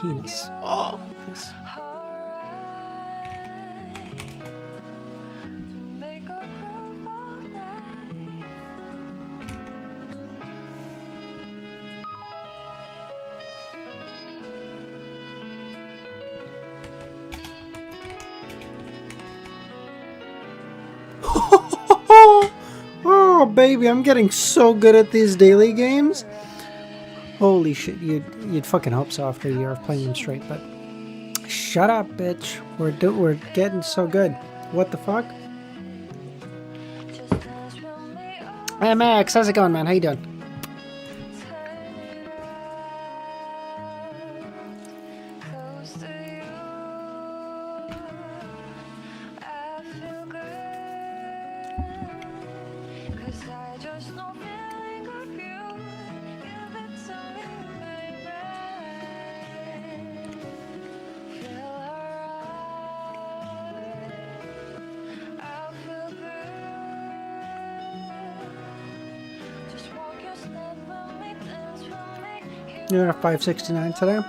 Penis. Oh, nice. Oh, baby, I'm getting so good at these daily games. Holy shit, you'd fucking hope so after a year of playing them straight, but shut up, bitch. We're getting so good. What the fuck? Hey, Max, how's it going, man? How you doing? You're at 569 today?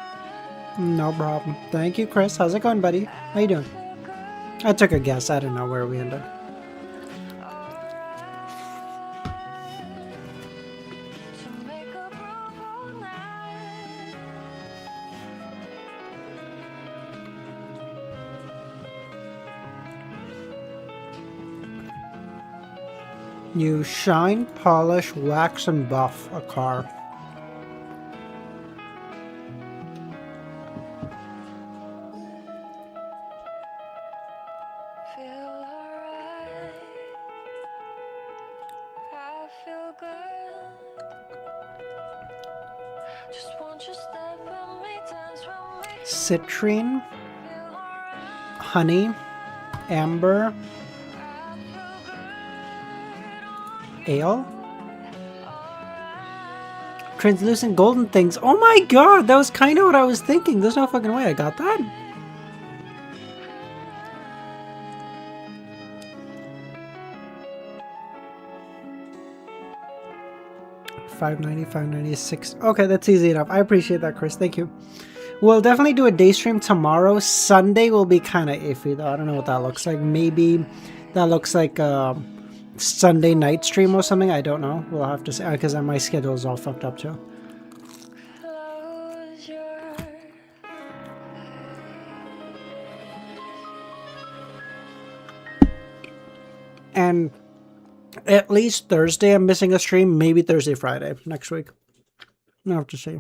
No problem. Thank you, Chris. How's it going, buddy? How you doing? I took a guess. I don't know where we ended. You shine, polish, wax, and buff a car. Citrine, honey, amber, ale, translucent golden things. Oh my god, that was kind of what I was thinking. There's no fucking way I got that. $5.90, $5.96. Okay, that's easy enough. I appreciate that, Chris. Thank you. We'll definitely do a day stream tomorrow. Sunday will be kind of iffy, though. I don't know what that looks like. Maybe that looks like a Sunday night stream or something. I don't know. We'll have to see, because my schedule is all fucked up, too. And at least Thursday, I'm missing a stream. Maybe Thursday, Friday next week. I'll have to see.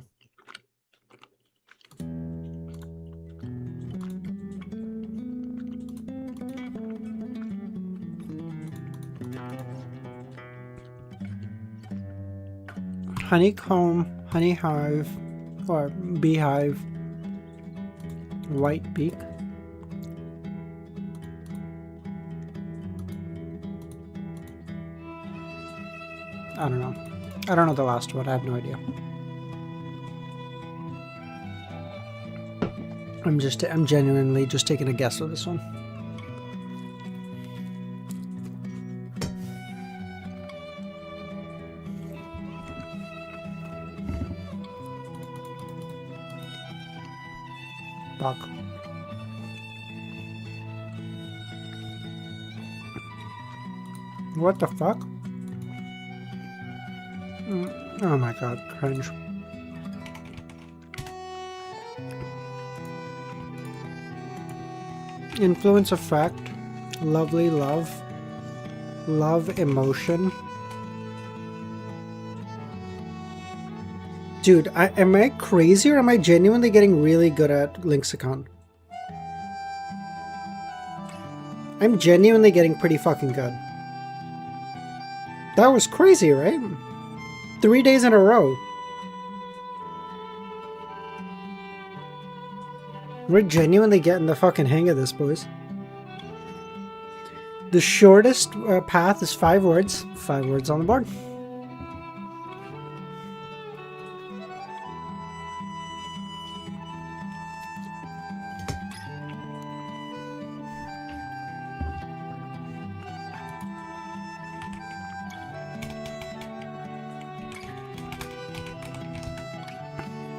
Honeycomb, honey hive, or beehive, white beak. I don't know. I don't know the last one. I have no idea. I'm genuinely just taking a guess with this one. Bug. What the fuck? Oh my god, cringe. Influence effect, lovely love, love emotion. Dude, am I crazy or am I genuinely getting really good at Lexicon? I'm genuinely getting pretty fucking good. That was crazy, right? 3 days in a row. We're genuinely getting the fucking hang of this, boys. The shortest path is 5 words. 5 words on the board.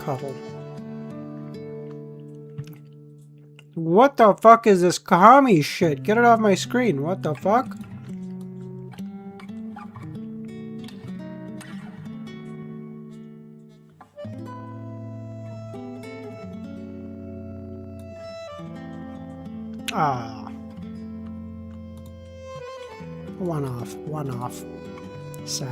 cuddle. What the fuck is this Kami shit? Get it off my screen. What the fuck? Ah. One off. One off. Sad.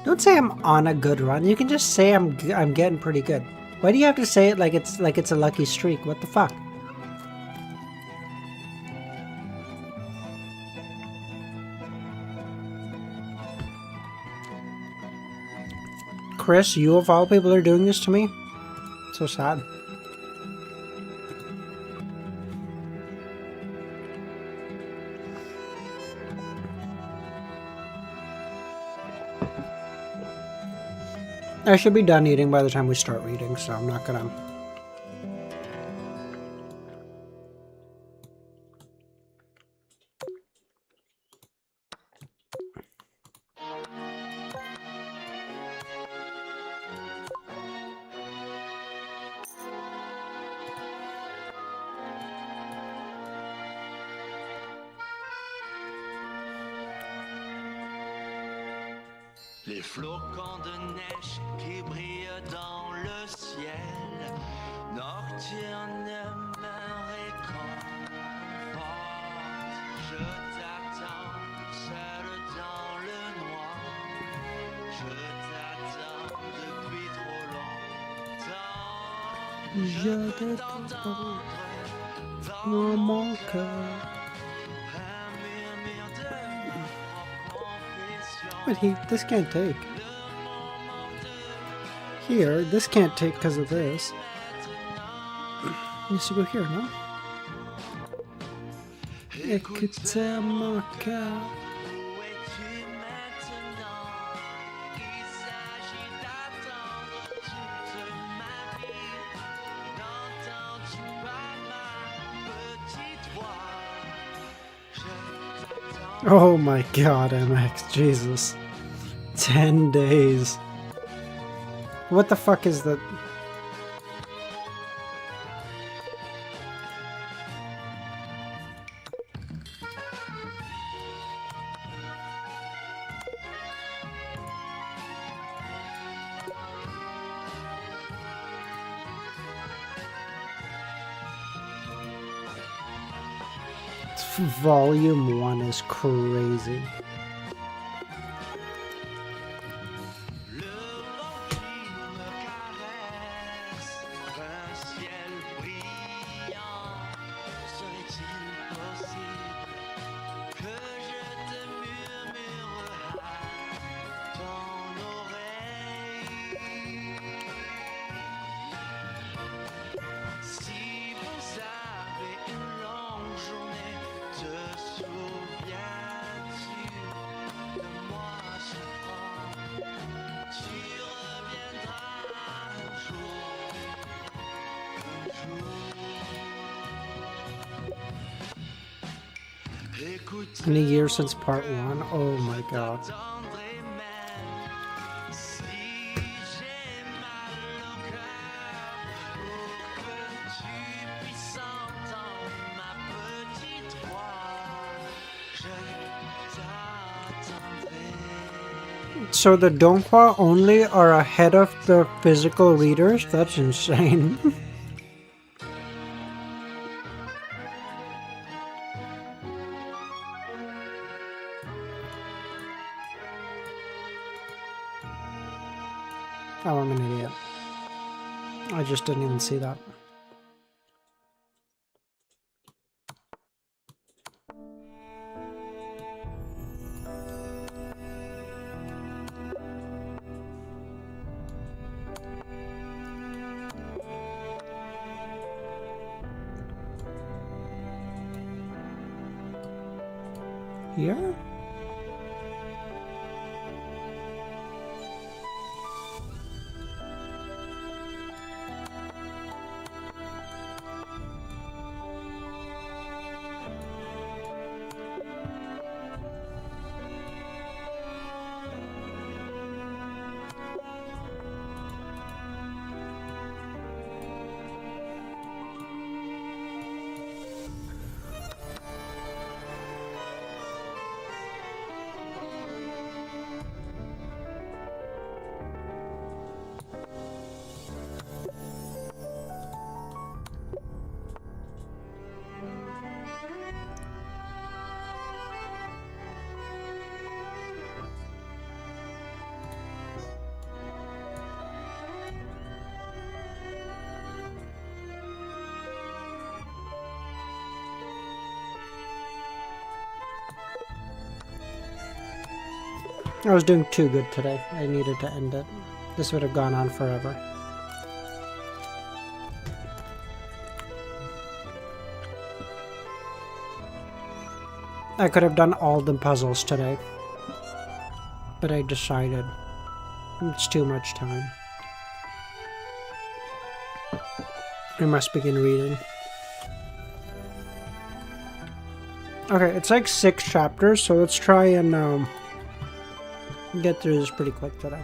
Don't say I'm on a good run. You can just say I'm getting pretty good. Why do you have to say it like it's a lucky streak? What the fuck? Chris, you of all people are doing this to me? So sad. I should be done eating by the time we start reading, so I'm not gonna... Les flocons de neige qui brillent dans le ciel nocturne me réconforte. Je t'attends seul dans le noir. Je t'attends depuis trop longtemps. Je peux t'entendre dans mon cœur. But this can't take. Here, this can't take because of this. Needs to go here, no? Écoute mon cœur. Oh my god, MX, Jesus. 10 days. What the fuck is that? Volume 1 is crazy. In a year since part 1, oh my god. So the Donghua only are ahead of the physical readers? That's insane. Oh, I'm an idiot. I just didn't even see that. Here? I was doing too good today. I needed to end it. This would have gone on forever. I could have done all the puzzles today, but I decided it's too much time. I must begin reading. Okay, it's like 6 chapters, so let's try and get through this pretty quick today.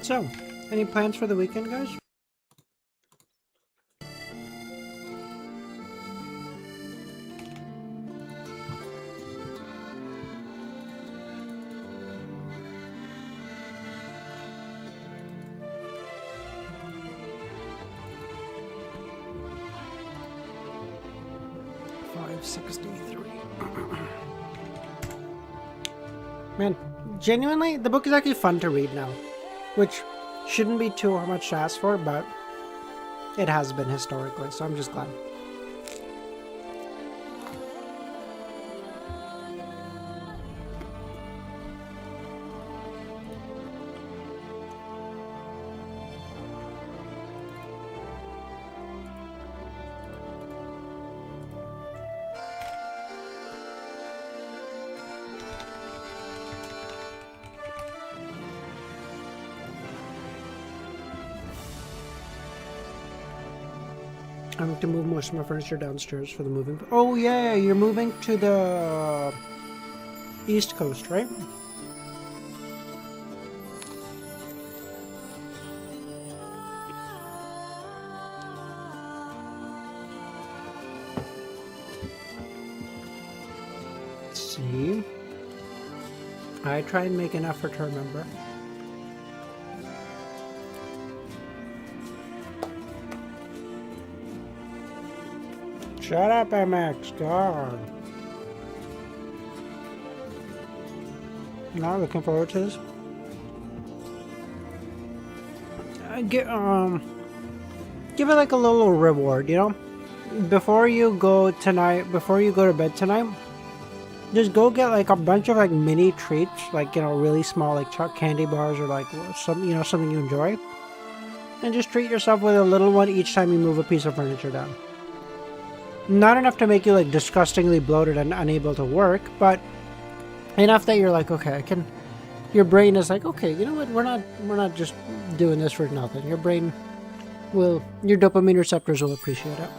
So, any plans for the weekend, guys? Man, genuinely, the book is actually fun to read now, which shouldn't be too much to ask for, but it has been historically, so I'm just glad. I have to move most of my furniture downstairs for the moving. Oh yeah, you're moving to the East Coast, right? Let's see. I try and make an effort to remember. Shut up, MX. God. Not looking forward to this. Give it like a little reward, you know? Before you go to bed tonight, just go get like a bunch of like mini treats, like, you know, really small like candy bars or like some, you know, something you enjoy. And just treat yourself with a little one each time you move a piece of furniture down. Not enough to make you like disgustingly bloated and unable to work, but enough that you're like, okay, I can. Your brain is like, okay, you know what? We're not just doing this for nothing. Your dopamine receptors will appreciate it.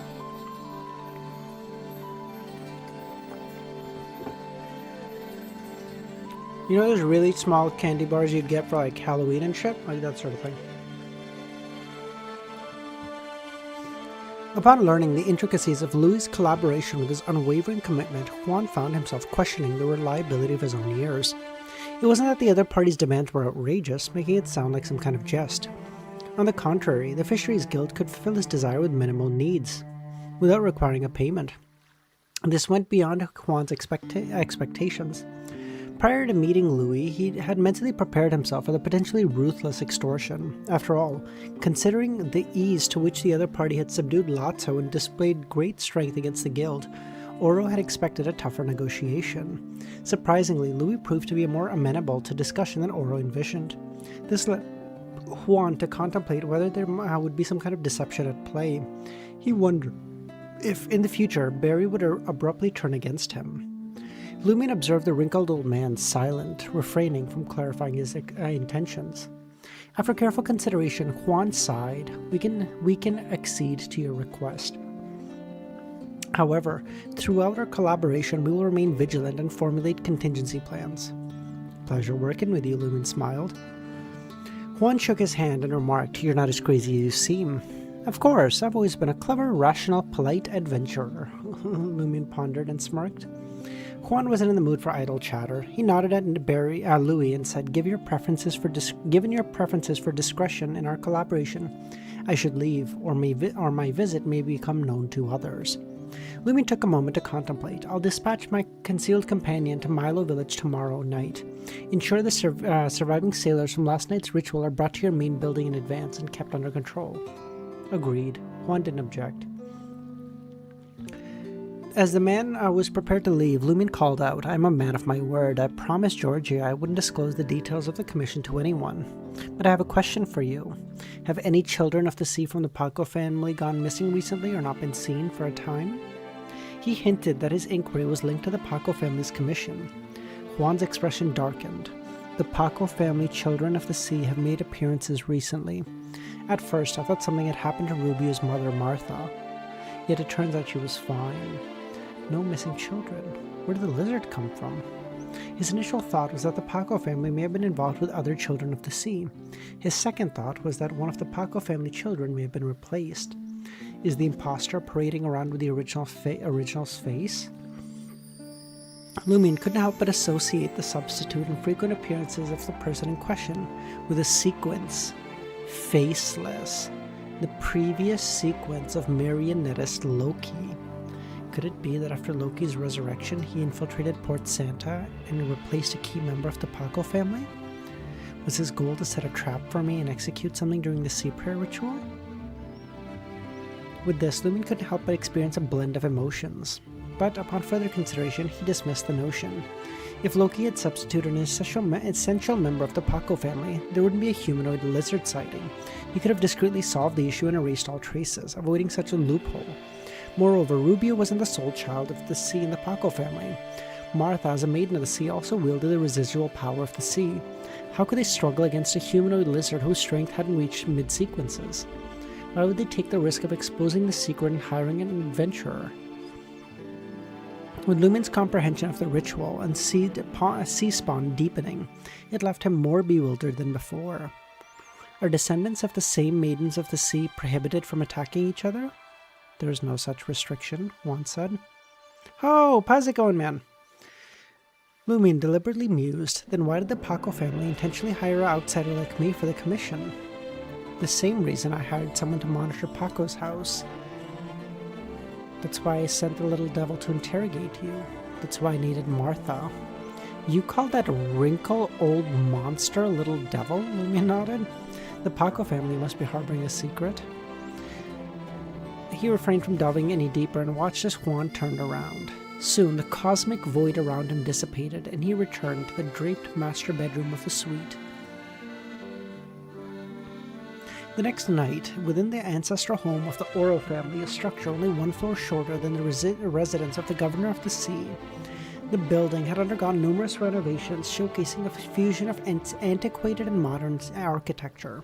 You know those really small candy bars you'd get for like Halloween and shit, like that sort of thing. Upon learning the intricacies of Louis' collaboration with his unwavering commitment, Juan found himself questioning the reliability of his own ears. It wasn't that the other party's demands were outrageous, making it sound like some kind of jest. On the contrary, the Fisheries Guild could fulfill his desire with minimal needs, without requiring a payment. This went beyond Juan's expectations. Prior to meeting Louis, he had mentally prepared himself for the potentially ruthless extortion. After all, considering the ease to which the other party had subdued Lotso and displayed great strength against the guild, Oro had expected a tougher negotiation. Surprisingly, Louis proved to be more amenable to discussion than Oro envisioned. This Juan to contemplate whether there would be some kind of deception at play. He wondered if, in the future, Barry would abruptly turn against him. Lumion observed the wrinkled old man silent, refraining from clarifying his intentions. After careful consideration, Juan sighed. We can accede to your request. However, throughout our collaboration, we will remain vigilant and formulate contingency plans. Pleasure working with you, Lumion smiled. Juan shook his hand and remarked, "You're not as crazy as you seem." "Of course, I've always been a clever, rational, polite adventurer," Lumion pondered and smirked. Juan wasn't in the mood for idle chatter. He nodded at Louis and said, Given your preferences for discretion in our collaboration, I should leave, or my visit may become known to others." Lumion took a moment to contemplate. "I'll dispatch my concealed companion to Milo Village tomorrow night. Ensure the surviving sailors from last night's ritual are brought to your main building in advance and kept under control." Agreed. Juan didn't object. As the man was prepared to leave, Lumion called out, "I'm a man of my word. I promised Georgia I wouldn't disclose the details of the commission to anyone. But I have a question for you. Have any children of the sea from the Paco family gone missing recently or not been seen for a time?" He hinted that his inquiry was linked to the Paco family's commission. Juan's expression darkened. "The Paco family children of the sea have made appearances recently. At first, I thought something had happened to Rubio's mother, Martha. Yet it turns out she was fine. No missing children. Where did the lizard come from?" His initial thought was that the Paco family may have been involved with other children of the sea. His second thought was that one of the Paco family children may have been replaced. Is the imposter parading around with the original's face? Lumion couldn't help but associate the substitute and frequent appearances of the person in question with a sequence. Faceless. The previous sequence of marionettist Loki. Could it be that after Loki's resurrection, he infiltrated Port Santa and replaced a key member of the Paco family? Was his goal to set a trap for me and execute something during the sea prayer ritual? With this, Lumion couldn't help but experience a blend of emotions. But upon further consideration, he dismissed the notion. If Loki had substituted an essential member of the Paco family, there wouldn't be a humanoid lizard sighting. He could have discreetly solved the issue and erased all traces, avoiding such a loophole. Moreover, Rubio wasn't the sole child of the sea in the Paco family. Martha, as a maiden of the sea, also wielded the residual power of the sea. How could they struggle against a humanoid lizard whose strength hadn't reached mid-sequences? Why would they take the risk of exposing the secret and hiring an adventurer? With Lumion's comprehension of the ritual and sea spawn deepening, it left him more bewildered than before. Are descendants of the same maidens of the sea prohibited from attacking each other? There is no such restriction, Juan said. "Oh, how's it going, man?" Lumion deliberately mused. Then why did the Paco family intentionally hire an outsider like me for the commission? The same reason I hired someone to monitor Paco's house. That's why I sent the little devil to interrogate you. That's why I needed Martha. You call that wrinkle old monster little devil? Lumion nodded. The Paco family must be harboring a secret. He refrained from delving any deeper and watched as Juan turned around. Soon, the cosmic void around him dissipated, and he returned to the draped master bedroom of the suite. The next night, within the ancestral home of the Oro family, a structure only one floor shorter than the residence of the governor of the sea, the building had undergone numerous renovations, showcasing a fusion of antiquated and modern architecture.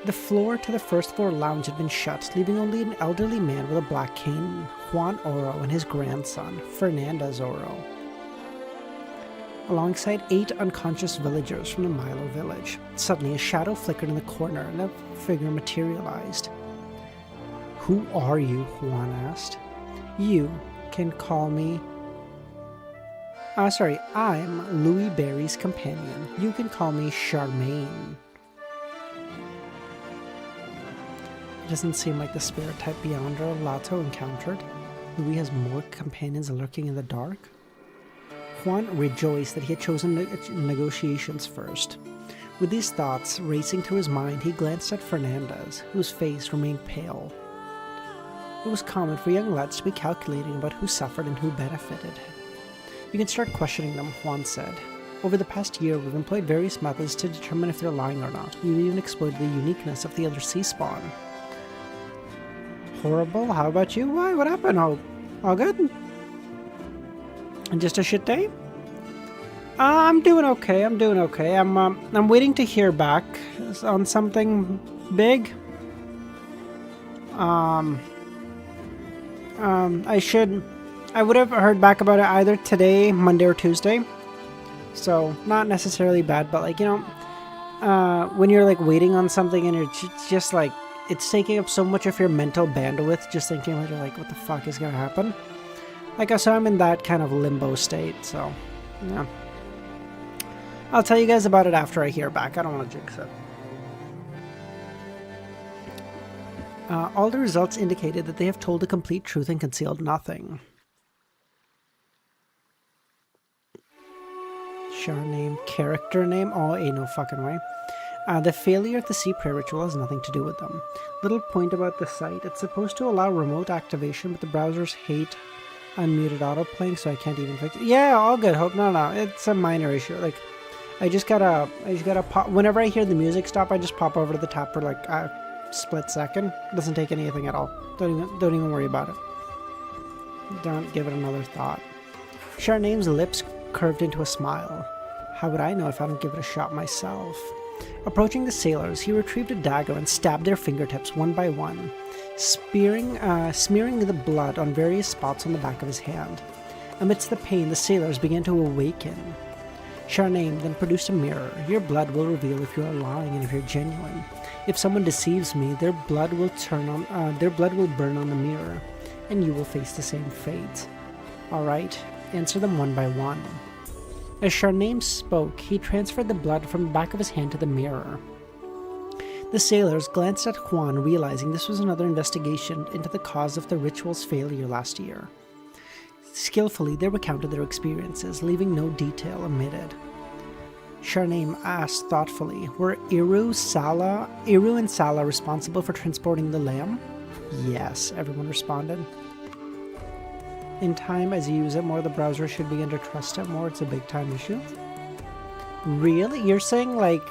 The floor to the first floor lounge had been shut, leaving only an elderly man with a black cane, Juan Oro, and his grandson, Fernandez Oro, alongside 8 unconscious villagers from the Milo village. Suddenly, a shadow flickered in the corner, and a figure materialized. "Who are you?" Juan asked. "You can call me... I'm Louis Barry's companion. You can call me Charmaine." It doesn't seem like the spirit type Beyonder Lato encountered. Louis has more companions lurking in the dark. Juan rejoiced that he had chosen negotiations first. With these thoughts racing through his mind, he glanced at Fernandez, whose face remained pale. It was common for young lads to be calculating about who suffered and who benefited. "You can start questioning them," Juan said. Over the past year, we've employed various methods to determine if they're lying or not. We've even explored the uniqueness of the other sea spawn. Horrible? How about you? Why? What happened? All good? And just a shit day? I'm doing okay. I'm doing okay. I'm waiting to hear back on something big. I would have heard back about it either today, Monday, or Tuesday. So not necessarily bad, but like, you know, when you're like waiting on something and it's just like it's taking up so much of your mental bandwidth, just thinking about, you're like, what the fuck is gonna happen? Like, so I'm in that kind of limbo state. So yeah, I'll tell you guys about it after I hear back. I don't want to jinx it. All the results indicated that they have told the complete truth and concealed nothing. Char name, character name? Oh, ain't no fucking way. The failure of the sea prayer ritual has nothing to do with them. Little point about the site. It's supposed to allow remote activation, but the browsers hate unmuted autoplaying, so I can't even fix it. Yeah, all good, Hope. No, it's a minor issue. Like, I just gotta pop. Whenever I hear the music stop, I just pop over to the top for like a split second. It doesn't take anything at all. Don't even worry about it. Don't give it another thought. Charname's lips curved into a smile. How would I know if I don't give it a shot myself? Approaching the sailors, he retrieved a dagger and stabbed their fingertips one by one, smearing the blood on various spots on the back of his hand. Amidst the pain, the sailors began to awaken. Charname then produced a mirror. Your blood will reveal if you are lying and if you're genuine. If someone deceives me, their blood will burn on the mirror, and you will face the same fate. Alright, answer them one by one. As Charname spoke, he transferred the blood from the back of his hand to the mirror. The sailors glanced at Juan, realizing this was another investigation into the cause of the ritual's failure last year. Skillfully, they recounted their experiences, leaving no detail omitted. Charname asked thoughtfully, were Iru and Sala responsible for transporting the lamb? Yes, everyone responded. In time, as you use it more, the browser should begin to trust it more. It's a big time issue. Really? You're saying, like...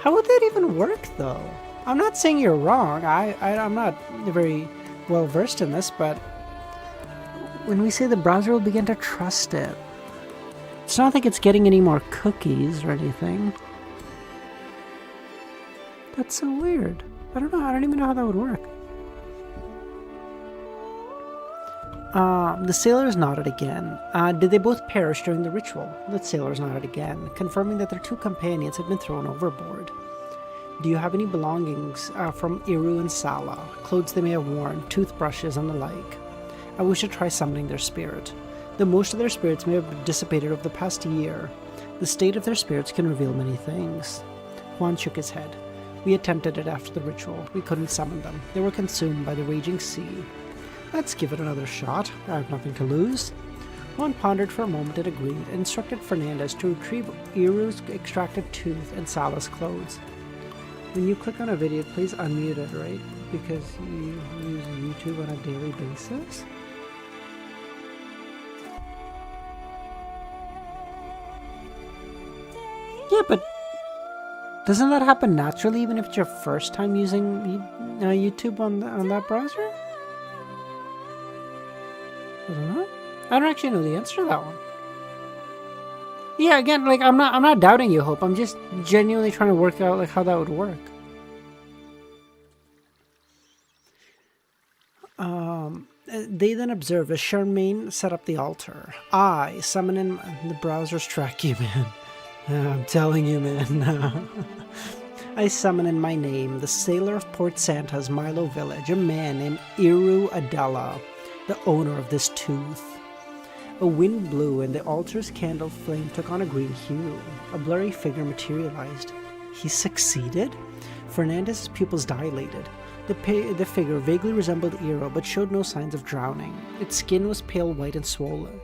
How would that even work, though? I'm not saying you're wrong. I'm not very well versed in this, but... when we say the browser will begin to trust it, it's not like it's getting any more cookies or anything. That's so weird. I don't know. I don't even know how that would work. The sailors nodded again. Did they both perish during the ritual? The sailors nodded again, confirming that their two companions had been thrown overboard. Do you have any belongings from Iru and Sala? Clothes they may have worn, toothbrushes, and the like. I wish to try summoning their spirit. Though most of their spirits may have dissipated over the past year, the state of their spirits can reveal many things. Juan shook his head. We attempted it after the ritual. We couldn't summon them. They were consumed by the raging sea. Let's give it another shot. I have nothing to lose. Juan pondered for a moment and agreed, and instructed Fernandez to retrieve Iru's extracted tooth and Sala's clothes. When you click on a video, please unmute it, right? Because you use YouTube on a daily basis? Yeah, but doesn't that happen naturally even if it's your first time using YouTube on that browser? I don't know. I don't actually know the answer to that one. Yeah, again, like I'm not doubting you, Hope. I'm just genuinely trying to work out like how that would work. They then observed as Charmaine set up the altar. I summon in the browser's track you, man. I'm telling you, man. I summon in my name the sailor of Port Santa's Milo village, a man named Iru Adela, the owner of this tooth. A wind blew and the altar's candle flame took on a green hue. A blurry figure materialized. He succeeded? Fernandez's pupils dilated. The figure vaguely resembled Iru, but showed no signs of drowning. Its skin was pale white and swollen.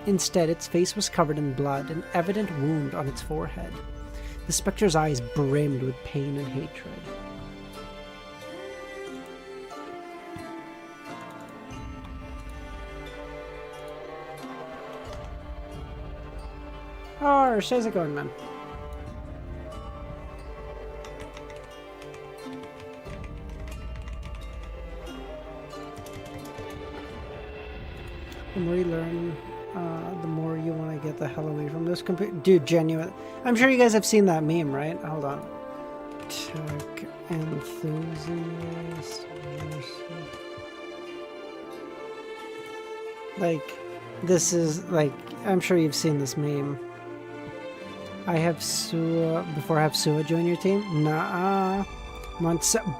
Instead, its face was covered in blood, an evident wound on its forehead. The spectre's eyes brimmed with pain and hatred. Oh, how's it going, man? The more you learn, the more you want to get the hell away from this computer. Dude, genuine. I'm sure you guys have seen that meme, right? Hold on. Tech enthusiast. Like, this is like, I'm sure you've seen this meme. I have Sua before I have Sua join your team. Nah,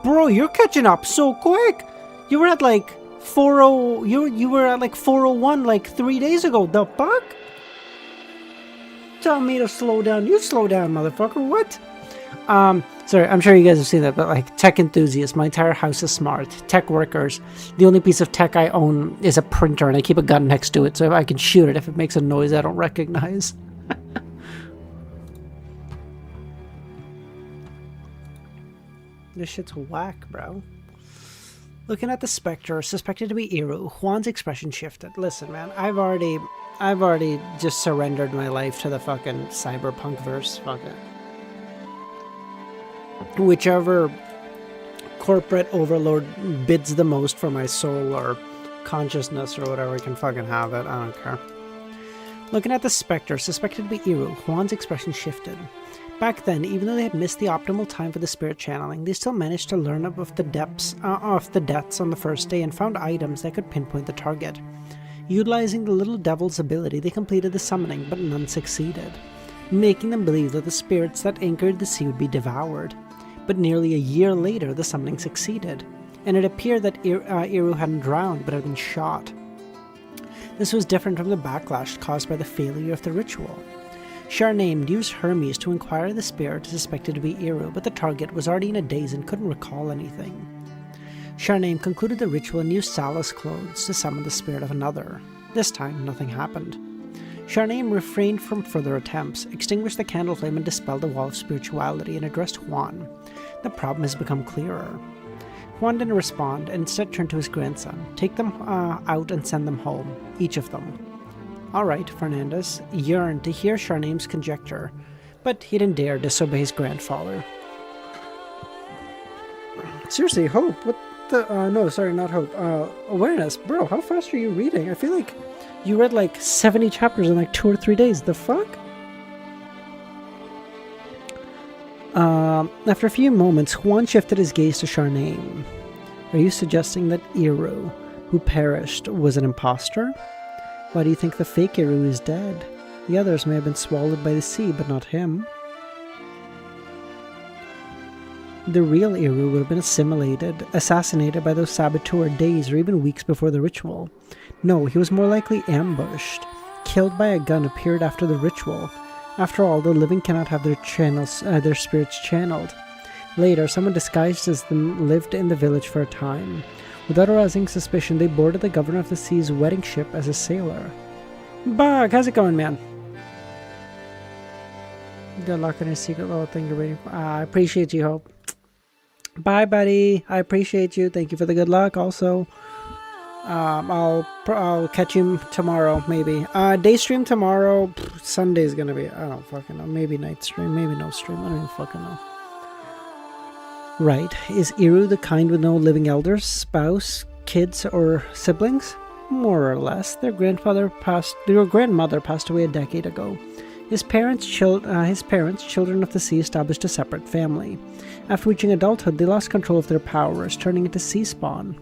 bro, you're catching up so quick. You were at like 40. You were at like 401 like 3 days ago. The fuck? Tell me to slow down. You slow down, motherfucker. What? Sorry, I'm sure you guys have seen that, but like tech enthusiasts, my entire house is smart. Tech workers. The only piece of tech I own is a printer, and I keep a gun next to it so I can shoot it if it makes a noise I don't recognize. This shit's whack, bro. Looking at the specter, suspected to be Iru, Juan's expression shifted. Listen, man, I've already just surrendered my life to the fucking cyberpunk verse. Fuck it. Whichever corporate overlord bids the most for my soul or consciousness or whatever, can fucking have it. I don't care. Looking at the specter, suspected to be Iru, Juan's expression shifted. Back then, even though they had missed the optimal time for the spirit channeling, they still managed to learn of the deaths on the first day and found items that could pinpoint the target. Utilizing the little devil's ability, they completed the summoning, but none succeeded, making them believe that the spirits that anchored the sea would be devoured. But nearly a year later, the summoning succeeded, and it appeared that Iru hadn't drowned but had been shot. This was different from the backlash caused by the failure of the ritual. Charname used Hermes to inquire the spirit suspected to be Iru, but the target was already in a daze and couldn't recall anything. Charname concluded the ritual and used Salah's clothes to summon the spirit of another. This time, nothing happened. Charname refrained from further attempts, extinguished the candle flame and dispelled the wall of spirituality, and addressed Juan. The problem has become clearer. Juan didn't respond, and instead turned to his grandson. Take them out and send them home, each of them. Alright, Fernandez yearned to hear Charname's conjecture, but he didn't dare disobey his grandfather. Seriously, Hope, what the, no, sorry, not Hope, Awareness, bro, how fast are you reading? I feel like you read like 70 chapters in like 2 or 3 days, the fuck? After a few moments, Juan shifted his gaze to Charname. Are you suggesting that Iru, who perished, was an imposter? Why do you think the fake Iru is dead? The others may have been swallowed by the sea, but not him. The real Iru would have been assassinated by those saboteur days or even weeks before the ritual. No, he was more likely ambushed, killed by a gun appeared after the ritual. After all, the living cannot have their spirits channeled. Later, someone disguised as them lived in the village for a time. Without arousing suspicion, they boarded the governor of the sea's wedding ship as a sailor. Bug, how's it going, man? Good luck on your secret little thing you're waiting for. I appreciate you, Hope. Bye, buddy. I appreciate you. Thank you for the good luck, also. I'll catch you tomorrow, maybe. Day stream tomorrow. Sunday's gonna be, I don't fucking know. Maybe night stream, maybe no stream. I don't even fucking know. Right. Is Iru the kind with no living elders, spouse, kids, or siblings? More or less. Their grandmother passed away a decade ago. His parents, children of the sea, established a separate family. After reaching adulthood, they lost control of their powers, turning into sea spawn.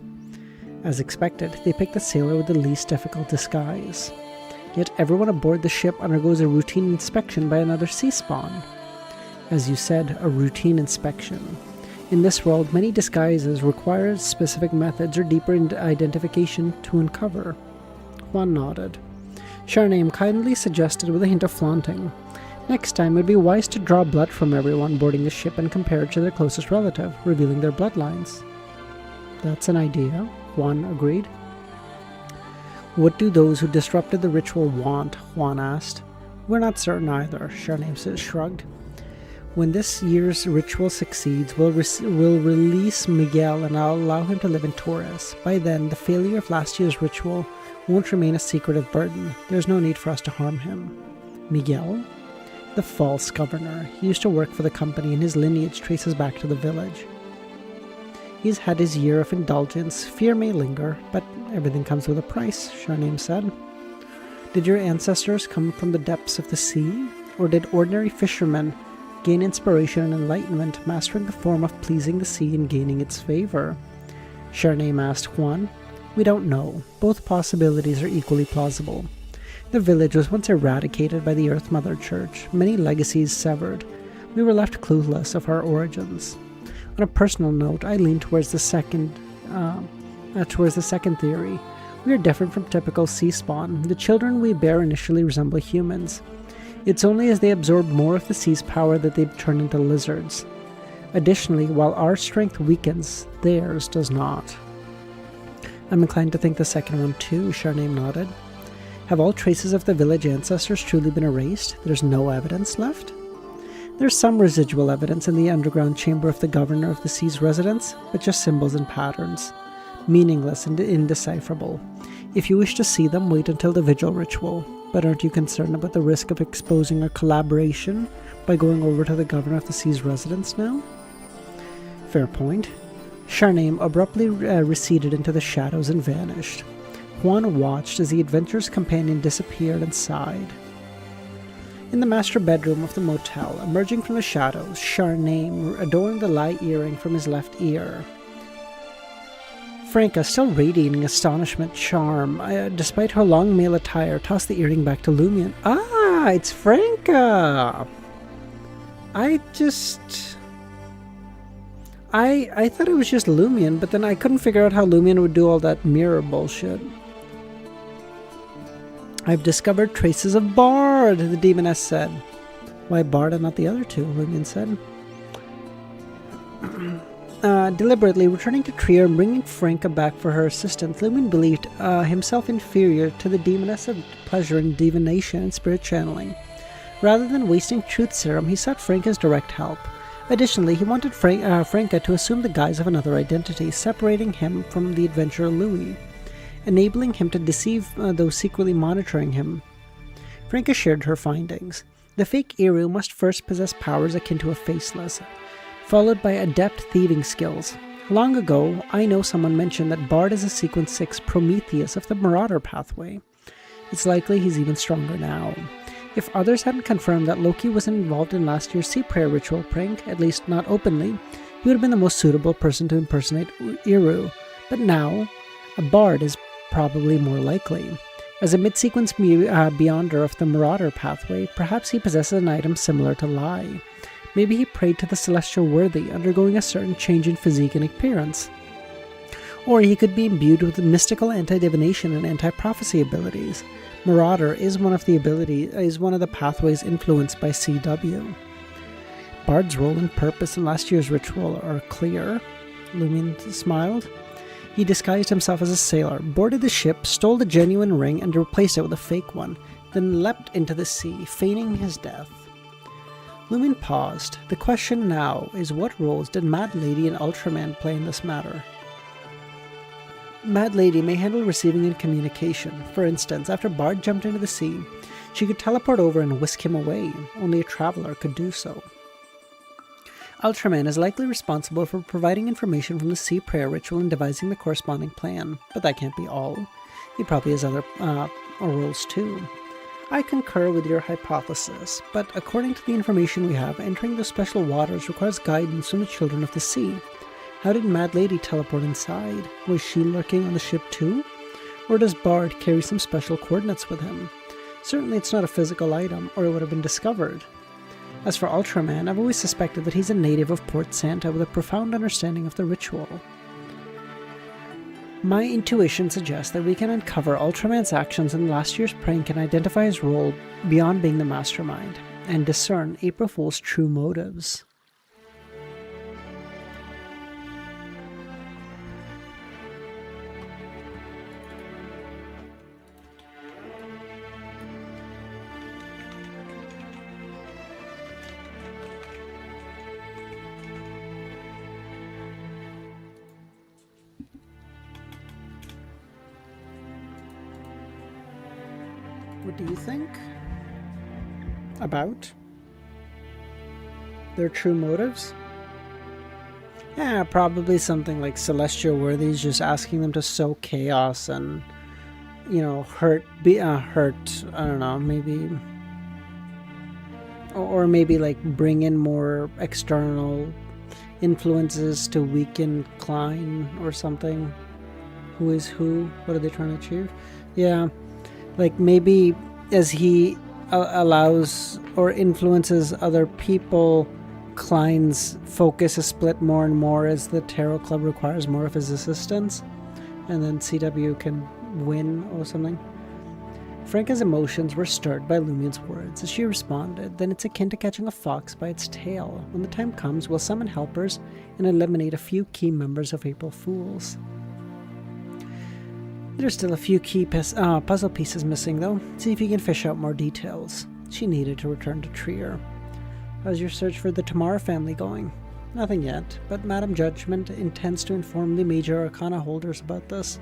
As expected, they picked the sailor with the least difficult disguise. Yet everyone aboard the ship undergoes a routine inspection by another sea spawn. As you said, a routine inspection. In this world, many disguises require specific methods or deeper identification to uncover. Juan nodded. Charname kindly suggested with a hint of flaunting. Next time, it would be wise to draw blood from everyone boarding the ship and compare it to their closest relative, revealing their bloodlines. That's an idea, Juan agreed. What do those who disrupted the ritual want? Juan asked. We're not certain either, Charname shrugged. When this year's ritual succeeds, we'll release Miguel and I'll allow him to live in Torres. By then, the failure of last year's ritual won't remain a secretive burden. There's no need for us to harm him. Miguel? The false governor. He used to work for the company and his lineage traces back to the village. He's had his year of indulgence. Fear may linger, but everything comes with a price, Charname said. Did your ancestors come from the depths of the sea? Or did ordinary fishermen gain inspiration and enlightenment, mastering the form of pleasing the sea and gaining its favor? Charname asked Juan. We don't know. Both possibilities are equally plausible. The village was once eradicated by the Earth Mother Church, many legacies severed. We were left clueless of our origins. On a personal note, I lean towards the second theory. We are different from typical sea spawn. The children we bear initially resemble humans. It's only as they absorb more of the sea's power that they turn into lizards. Additionally, while our strength weakens, theirs does not. I'm inclined to think the second one too, Charname nodded. Have all traces of the village ancestors truly been erased? There's no evidence left? There's some residual evidence in the underground chamber of the governor of the sea's residence, but just symbols and patterns. Meaningless and indecipherable. If you wish to see them, wait until the vigil ritual. But aren't you concerned about the risk of exposing a collaboration by going over to the governor of the sea's residence now? Fair point. Charname abruptly receded into the shadows and vanished. Juan watched as the adventurer's companion disappeared and sighed. In the master bedroom of the motel, emerging from the shadows, Charname adorned the lie earring from his left ear. Franca, still radiating astonishment, charm, despite her long male attire, tossed the earring back to Lumion. Ah, it's Franca! I thought it was just Lumion, but then I couldn't figure out how Lumion would do all that mirror bullshit. I've discovered traces of Bard, the demoness said. Why Bard and not the other two, Lumion said. Deliberately returning to Trier and bringing Franca back for her assistance, Lumion believed himself inferior to the demoness of pleasure in divination and spirit channeling. Rather than wasting truth serum, he sought Franca's direct help. Additionally, he wanted Franca to assume the guise of another identity, separating him from the adventurer Louis, enabling him to deceive those secretly monitoring him. Franca shared her findings. The fake Eru must first possess powers akin to a faceless, followed by adept thieving skills. Long ago, I know someone mentioned that Bard is a Sequence 6 Prometheus of the Marauder pathway. It's likely he's even stronger now. If others hadn't confirmed that Loki wasn't involved in last year's sea prayer ritual prank, at least not openly, he would have been the most suitable person to impersonate Eru. But now, a Bard is probably more likely. As a mid-sequence beyonder of the Marauder pathway, perhaps he possesses an item similar to Lai. Maybe he prayed to the celestial worthy, undergoing a certain change in physique and appearance. Or he could be imbued with mystical anti-divination and anti-prophecy abilities. Marauder is one of the pathways influenced by CW. Bard's role and purpose in last year's ritual are clear. Lumion smiled. He disguised himself as a sailor, boarded the ship, stole the genuine ring, and replaced it with a fake one, then leapt into the sea, feigning his death. Lumion paused. The question now is, what roles did Mad Lady and Ultraman play in this matter? Mad Lady may handle receiving and communication. For instance, after Bard jumped into the sea, she could teleport over and whisk him away. Only a traveler could do so. Ultraman is likely responsible for providing information from the sea prayer ritual and devising the corresponding plan, but that can't be all. He probably has other roles too. I concur with your hypothesis, but according to the information we have, entering the special waters requires guidance from the children of the sea. How did Mad Lady teleport inside? Was she lurking on the ship too? Or does Bard carry some special coordinates with him? Certainly it's not a physical item, or it would have been discovered. As for Ultraman, I've always suspected that he's a native of Port Santa with a profound understanding of the ritual. My intuition suggests that we can uncover Ultraman's actions in last year's prank and identify his role beyond being the mastermind, and discern April Fool's true motives. What do you think? About? Their true motives? Yeah, probably something like celestial worthies just asking them to sow chaos and, you know, hurt, I don't know, maybe, or maybe like bring in more external influences to weaken Klein or something. Who is who? What are they trying to achieve? Yeah, like maybe as he allows or influences other people, Klein's focus is split more and more as the Tarot Club requires more of his assistance, and then CW can win or something. Franca's emotions were stirred by Lumien's words as she responded, "Then it's akin to catching a fox by its tail. When the time comes, we'll summon helpers and eliminate a few key members of April Fools." There's still a few key puzzle pieces missing, though. See if you can fish out more details. She needed to return to Trier. How's your search for the Tamara family going? Nothing yet, but Madame Judgment intends to inform the major arcana holders about this.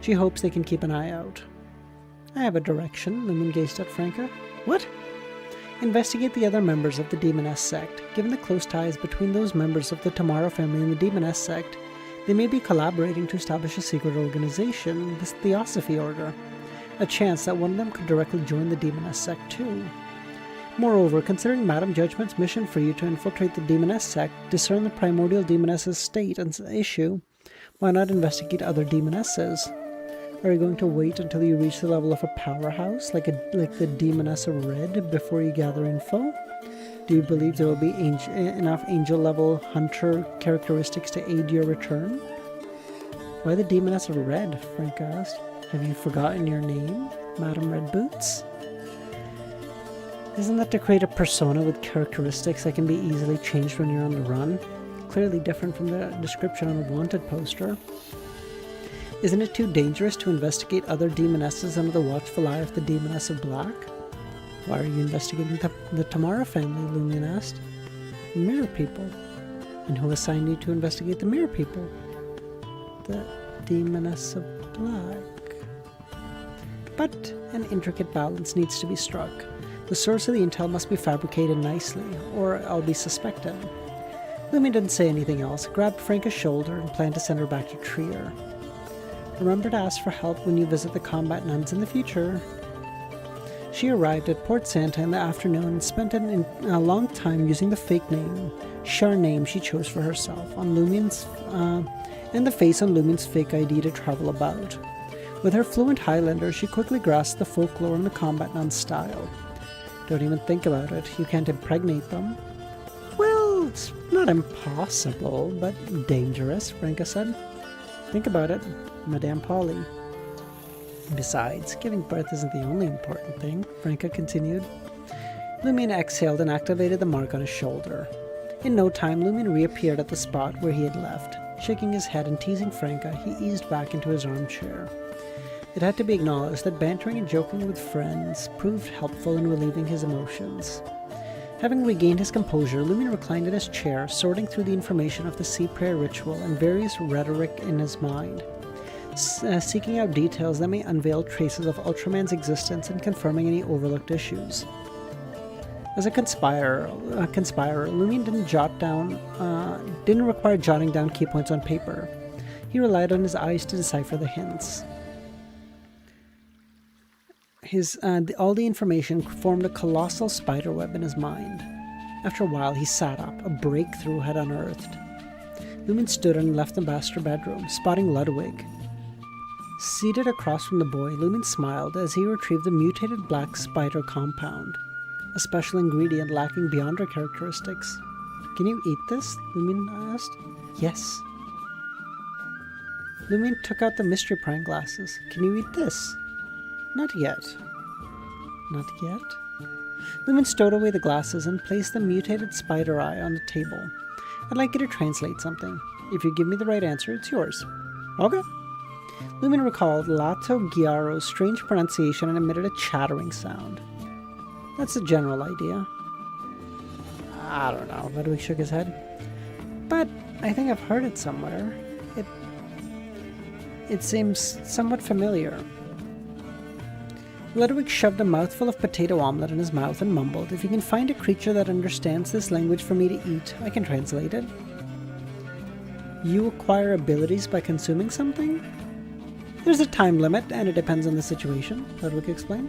She hopes they can keep an eye out. I have a direction, Lumen gazed at Franca. What? Investigate the other members of the Demoness sect. Given the close ties between those members of the Tamara family and the Demoness sect, they may be collaborating to establish a secret organization, the Theosophy Order. A chance that one of them could directly join the Demoness sect too. Moreover, considering Madame Judgment's mission for you to infiltrate the Demoness sect, discern the primordial Demoness's state and issue, why not investigate other Demonesses? Are you going to wait until you reach the level of a powerhouse, like the Demoness of Red, before you gather info? Do you believe there will be enough angel-level hunter characteristics to aid your return? Why the Demoness of Red? Frank asked. Have you forgotten your name, Madame Red Boots? Isn't that to create a persona with characteristics that can be easily changed when you're on the run? Clearly different from the description on a wanted poster. Isn't it too dangerous to investigate other demonesses under the watchful eye of the Demoness of Black? Why are you investigating the Tamara family? Lumion asked. The Mirror People. And who assigned you to investigate the Mirror People? The Demoness of Black. But an intricate balance needs to be struck. The source of the intel must be fabricated nicely, or I'll be suspected. Lumion didn't say anything else, grabbed Franca's shoulder and planned to send her back to Trier. Remember to ask for help when you visit the combat nuns in the future. She arrived at Port Santa in the afternoon and spent a long time using the fake name, name she chose for herself, on Lumion's, and the face on Lumion's fake ID to travel about. With her fluent Highlander, she quickly grasped the folklore and the combat nun style. Don't even think about it, you can't impregnate them. Well, it's not impossible, but dangerous, Franca said. Think about it, Madame Polly. Besides, giving birth isn't the only important thing, Franca continued. Lumion exhaled and activated the mark on his shoulder. In no time, Lumion reappeared at the spot where he had left. Shaking his head and teasing Franca, he eased back into his armchair. It had to be acknowledged that bantering and joking with friends proved helpful in relieving his emotions. Having regained his composure, Lumion reclined in his chair, sorting through the information of the sea prayer ritual and various rhetoric in his mind, seeking out details that may unveil traces of Ultraman's existence and confirming any overlooked issues. As a conspirer, Lumion didn't require jotting down key points on paper. He relied on his eyes to decipher the hints. All the information formed a colossal spiderweb in his mind. After a while, he sat up. A breakthrough had unearthed. Lumion stood and left the master bedroom, spotting Ludwig. Seated across from the boy, Lumion smiled as he retrieved the mutated black spider compound, a special ingredient lacking beyond her characteristics. Can you eat this? Lumion asked. Yes. Lumion took out the mystery prying glasses. Can you eat this? Not yet. Not yet? Lumion stowed away the glasses and placed the mutated spider eye on the table. I'd like you to translate something. If you give me the right answer, it's yours. Okay. Lumion recalled Lato Ghiaro's strange pronunciation and emitted a chattering sound. That's the general idea. I don't know. Ludwig shook his head. But I think I've heard it somewhere. It seems somewhat familiar. Ludwig shoved a mouthful of potato omelette in his mouth and mumbled, "If you can find a creature that understands this language for me to eat, I can translate it." You acquire abilities by consuming something? There's a time limit, and it depends on the situation, Ludwig explained.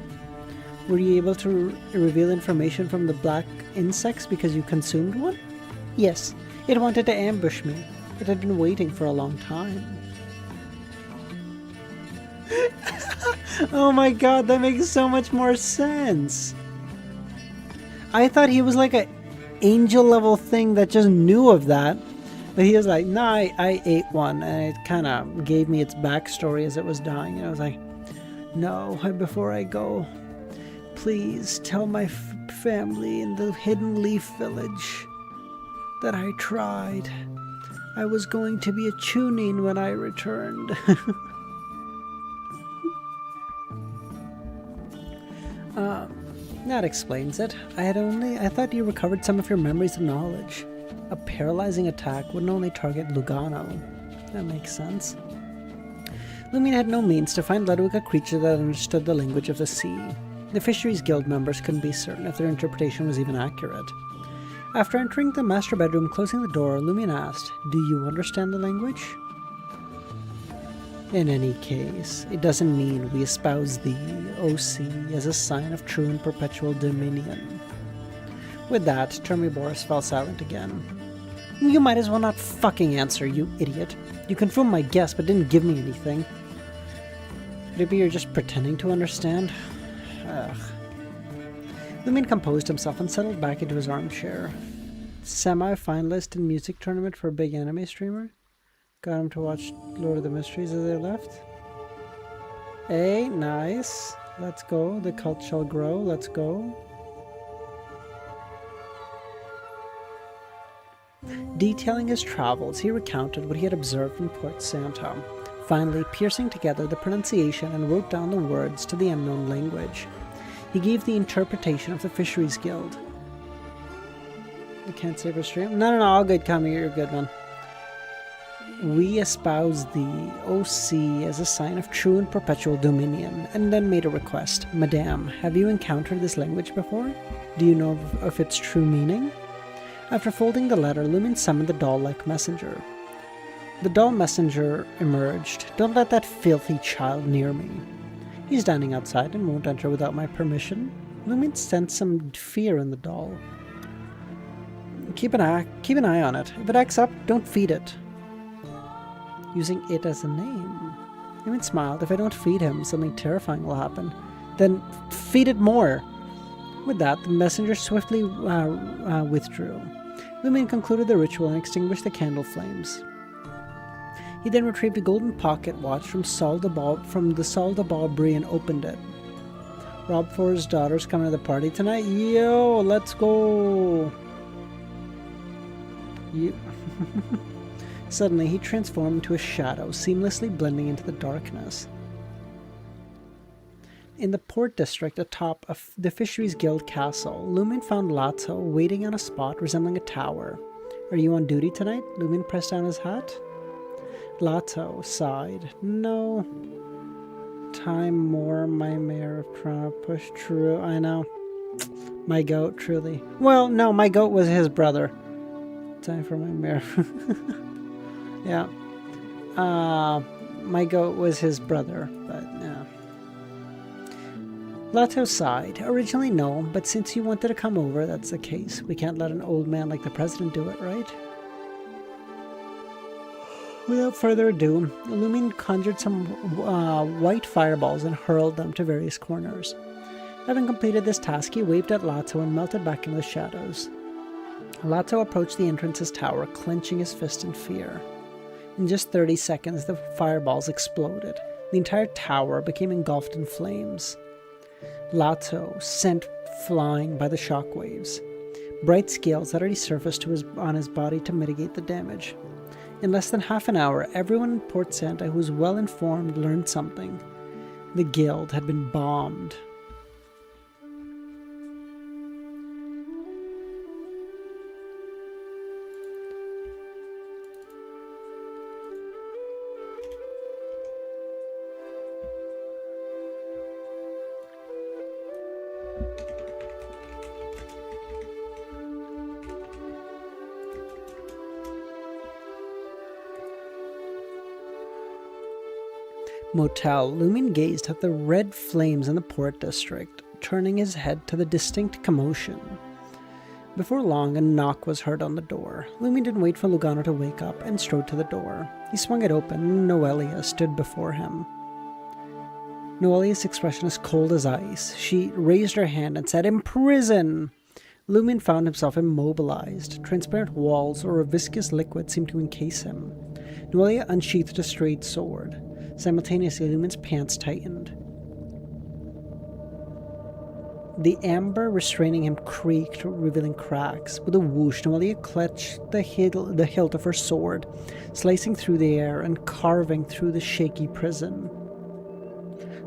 Were you able to reveal information from the black insects because you consumed one? Yes, it wanted to ambush me. It had been waiting for a long time. Oh my god, that makes so much more sense. I thought he was like an angel level thing that just knew of that. But he was like, nah, I ate one, and it kind of gave me its backstory as it was dying. And I was like, no, before I go, please tell my family in the Hidden Leaf Village that I tried. I was going to be a Chunin when I returned. That explains it. I thought you recovered some of your memories and knowledge. A paralyzing attack wouldn't only target Lugano. That makes sense. Lumine had no means to find Ludwig a creature that understood the language of the sea. The Fisheries Guild members couldn't be certain if their interpretation was even accurate. After entering the master bedroom, closing the door, Lumine asked, "Do you understand the language?" In any case, it doesn't mean we espouse the OC as a sign of true and perpetual dominion. With that, Termiboris fell silent again. You might as well not fucking answer, you idiot. You confirmed my guess but didn't give me anything. Maybe you're just pretending to understand? Ugh. Lumine composed himself and settled back into his armchair. Semi-finalist in music tournament for a big anime streamer? Got him to watch Lord of the Mysteries as they left. Hey, nice. Let's go. The cult shall grow. Let's go. Detailing his travels, he recounted what he had observed in Port Santa, finally piercing together the pronunciation and wrote down the words to the unknown language. He gave the interpretation of the Fisheries Guild. I can't save her stream? No, all good, Kami. You're good, man. We espouse the OC as a sign of true and perpetual dominion, and then made a request. Madame, have you encountered this language before? Do you know of its true meaning? After folding the letter, Lumine summoned the doll-like messenger. The doll messenger emerged. Don't let that filthy child near me. He's standing outside and won't enter without my permission. Lumine sensed some fear in the doll. Keep an eye on it. If it acts up, don't feed it. Using it as a name. Lumine smiled. If I don't feed him, something terrifying will happen. Then feed it more. With that, the messenger swiftly withdrew. Lumine concluded the ritual and extinguished the candle flames. He then retrieved a golden pocket watch from the Salle de Baubre and opened it. Rob Ford's daughter's coming to the party tonight. Yo, let's go. Suddenly, he transformed into a shadow, seamlessly blending into the darkness. In the port district atop of the Fisheries Guild castle, Lumine found Lato waiting on a spot resembling a tower. Are you on duty tonight? Lumine pressed down his hat. Lato sighed. No. Time more, my mare of trying to push true. I know. My goat, truly. Well, no, my goat was his brother. Time for my mare. Yeah. My goat was his brother, but yeah. Lato sighed. Originally no, but since you wanted to come over, that's the case. We can't let an old man like the president do it, right? Without further ado, Lumine conjured some white fireballs and hurled them to various corners. Having completed this task, he waved at Lato and melted back into the shadows. Lato approached the entrance's tower, clenching his fist in fear. In just 30 seconds, the fireballs exploded. The entire tower became engulfed in flames. Lato sent flying by the shockwaves. Bright scales had already surfaced on his body to mitigate the damage. In less than half an hour, everyone in Port Santa who was well informed learned something. The guild had been bombed. motel, Lumion gazed at the red flames in the port district, turning his head to the distinct commotion. Before long, a knock was heard on the door. Lumion didn't wait for Lugano to wake up and strode to the door. He swung it open, and Noelia stood before him. Noelia's expression was cold as ice. She raised her hand and said, "Imprison!" Lumion found himself immobilized. Transparent walls or a viscous liquid seemed to encase him. Noelia unsheathed a straight sword. Simultaneously, Lumion's pants tightened. The amber restraining him creaked, revealing cracks. With a whoosh, Noelia clutched the hilt of her sword, slicing through the air and carving through the shaky prison.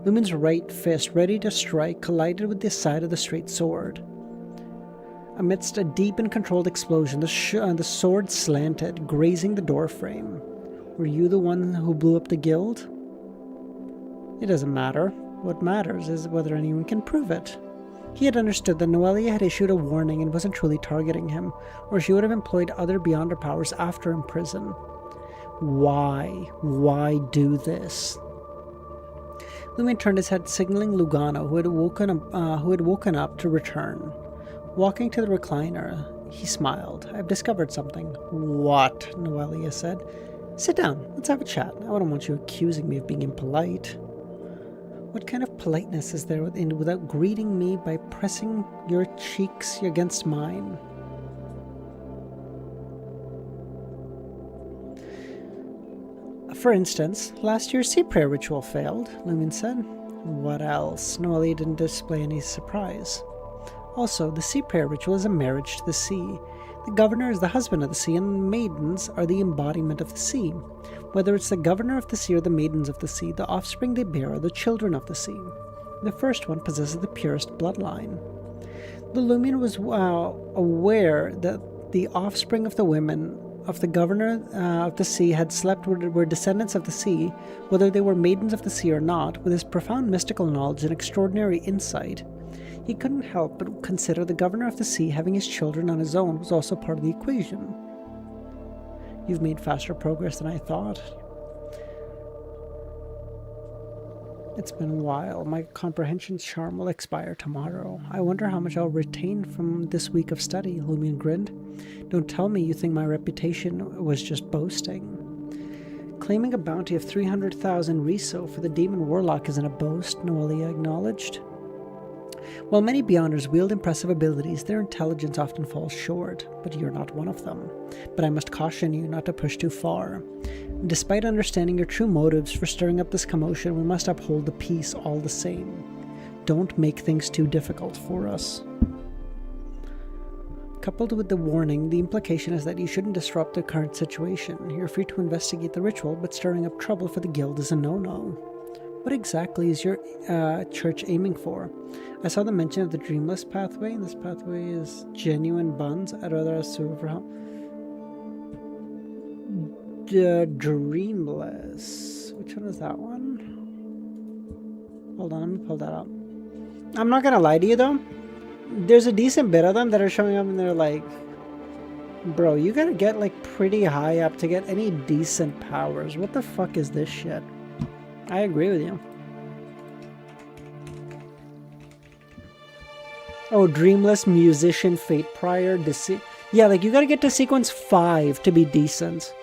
Lumion's right fist, ready to strike, collided with the side of the straight sword. Amidst a deep and controlled explosion, the sword slanted, grazing the doorframe. "Were you the one who blew up the guild?" "It doesn't matter. What matters is whether anyone can prove it." He had understood that Noelia had issued a warning and wasn't truly targeting him, or she would have employed other Beyonder powers after in prison. Why? Why do this? Lumion turned his head, signaling Lugano, who had woken up, to return. Walking to the recliner, he smiled. "I've discovered something." "What?" Noelia said. "Sit down. Let's have a chat. I wouldn't want you accusing me of being impolite." "What kind of politeness is there without greeting me by pressing your cheeks against mine?" "For instance, last year's sea prayer ritual failed," Lumion said. "What else?" Noelia didn't display any surprise. "Also, the sea prayer ritual is a marriage to the sea. The governor is the husband of the sea, and maidens are the embodiment of the sea. Whether it's the governor of the sea or the maidens of the sea, the offspring they bear are the children of the sea. The first one possesses the purest bloodline." The Lumion was aware that the offspring of the women of the governor of the sea had slept were descendants of the sea, whether they were maidens of the sea or not. With his profound mystical knowledge and extraordinary insight, he couldn't help but consider the governor of the sea having his children on his own was also part of the equation. "You've made faster progress than I thought." "It's been a while. My comprehension charm will expire tomorrow. I wonder how much I'll retain from this week of study," Lumion grinned. "Don't tell me you think my reputation was just boasting." "Claiming a bounty of 300,000 riso for the demon warlock isn't a boast," Noelia acknowledged. "While many Beyonders wield impressive abilities, their intelligence often falls short, but you're not one of them. But I must caution you not to push too far. Despite understanding your true motives for stirring up this commotion, we must uphold the peace all the same. Don't make things too difficult for us." Coupled with the warning, the implication is that you shouldn't disrupt the current situation. You're free to investigate the ritual, but stirring up trouble for the guild is a no-no. What exactly is your church aiming for? I saw the mention of the Dreamless pathway, and this pathway is genuine buns. I'd rather assume for help. Dreamless. Which one is that one? Hold on, let me pull that up. I'm not gonna lie to you though. There's a decent bit of them that are showing up and they're like, bro, you gotta get like pretty high up to get any decent powers. What the fuck is this shit? I agree with you. Oh, Dreamless, Musician, Fate Prior, yeah, like you gotta get to sequence 5 to be decent.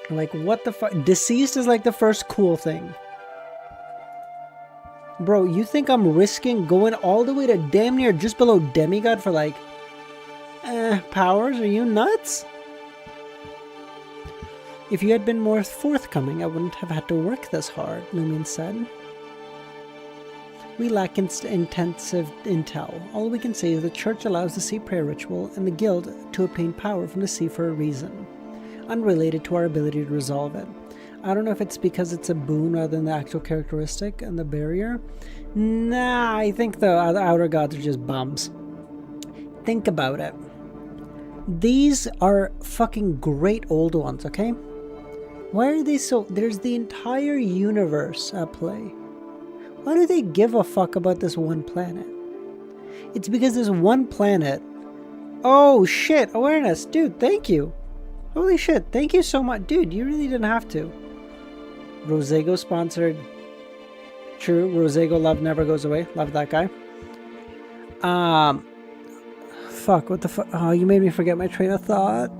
Like, what the fuck? Deceased is like the first cool thing. Bro, you think I'm risking going all the way to damn near just below Demigod for like, powers? Are you nuts? If you had been more forthcoming, I wouldn't have had to work this hard, Lumion said. We lack intensive intel. All we can say is the church allows the sea prayer ritual and the guild to obtain power from the sea for a reason, unrelated to our ability to resolve it. I don't know if it's because it's a boon rather than the actual characteristic and the barrier. Nah, I think the outer gods are just bums. Think about it. These are fucking great old ones, okay? Why are they so... There's the entire universe at play. Why do they give a fuck about this one planet? It's because this one planet... Oh, shit, awareness. Dude, thank you. Holy shit, thank you so much. Dude, you really didn't have to. Rosego sponsored. True, Rosego love never goes away. Love that guy. Fuck, what the fuck? Oh, you made me forget my train of thought.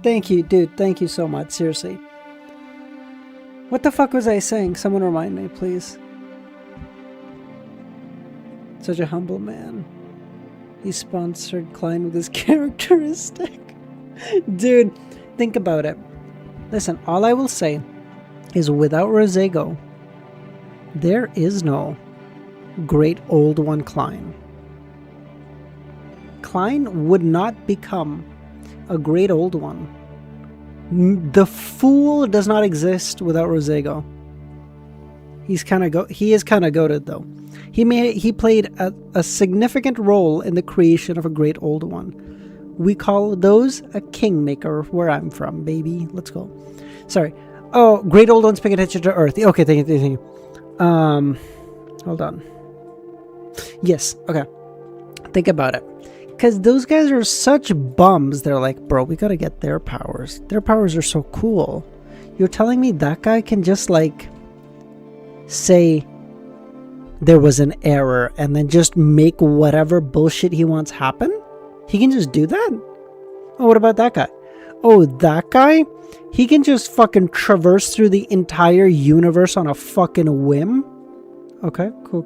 Thank you, dude. Thank you so much. Seriously. What the fuck was I saying? Someone remind me, please. Such a humble man. He sponsored Klein with his characteristic. Dude, think about it. Listen, all I will say is without Rosego, there is no great old one Klein. Klein would not become a great old one. The fool does not exist without Rosego. He is kind of goated though. He played a significant role in the creation of a great old one. We call those a kingmaker where I'm from, baby. Let's go. Sorry. Oh, great old ones paying attention to Earth. Okay, thank you. Hold on. Yes, okay. Think about it. Because those guys are such bums. They're like, bro, we gotta get their powers. Their powers are so cool. You're telling me that guy can just like say there was an error and then just make whatever bullshit he wants happen? He can just do that? Oh, what about that guy? Oh, that guy? He can just fucking traverse through the entire universe on a fucking whim? Okay, cool.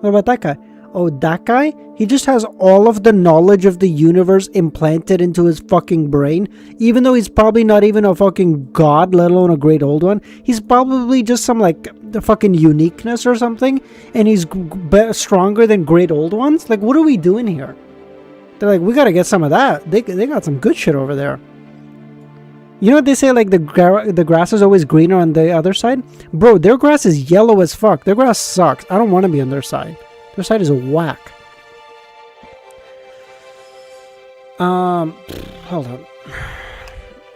What about that guy? Oh, that guy? He just has all of the knowledge of the universe implanted into his fucking brain. Even though he's probably not even a fucking god, let alone a great old one. He's probably just some like the fucking uniqueness or something. And he's stronger than great old ones. Like, what are we doing here? They're like, we gotta get some of that. They got some good shit over there. You know what they say, like the grass is always greener on the other side? Bro, their grass is yellow as fuck. Their grass sucks. I don't want to be on their side. Their side is a whack. Hold on.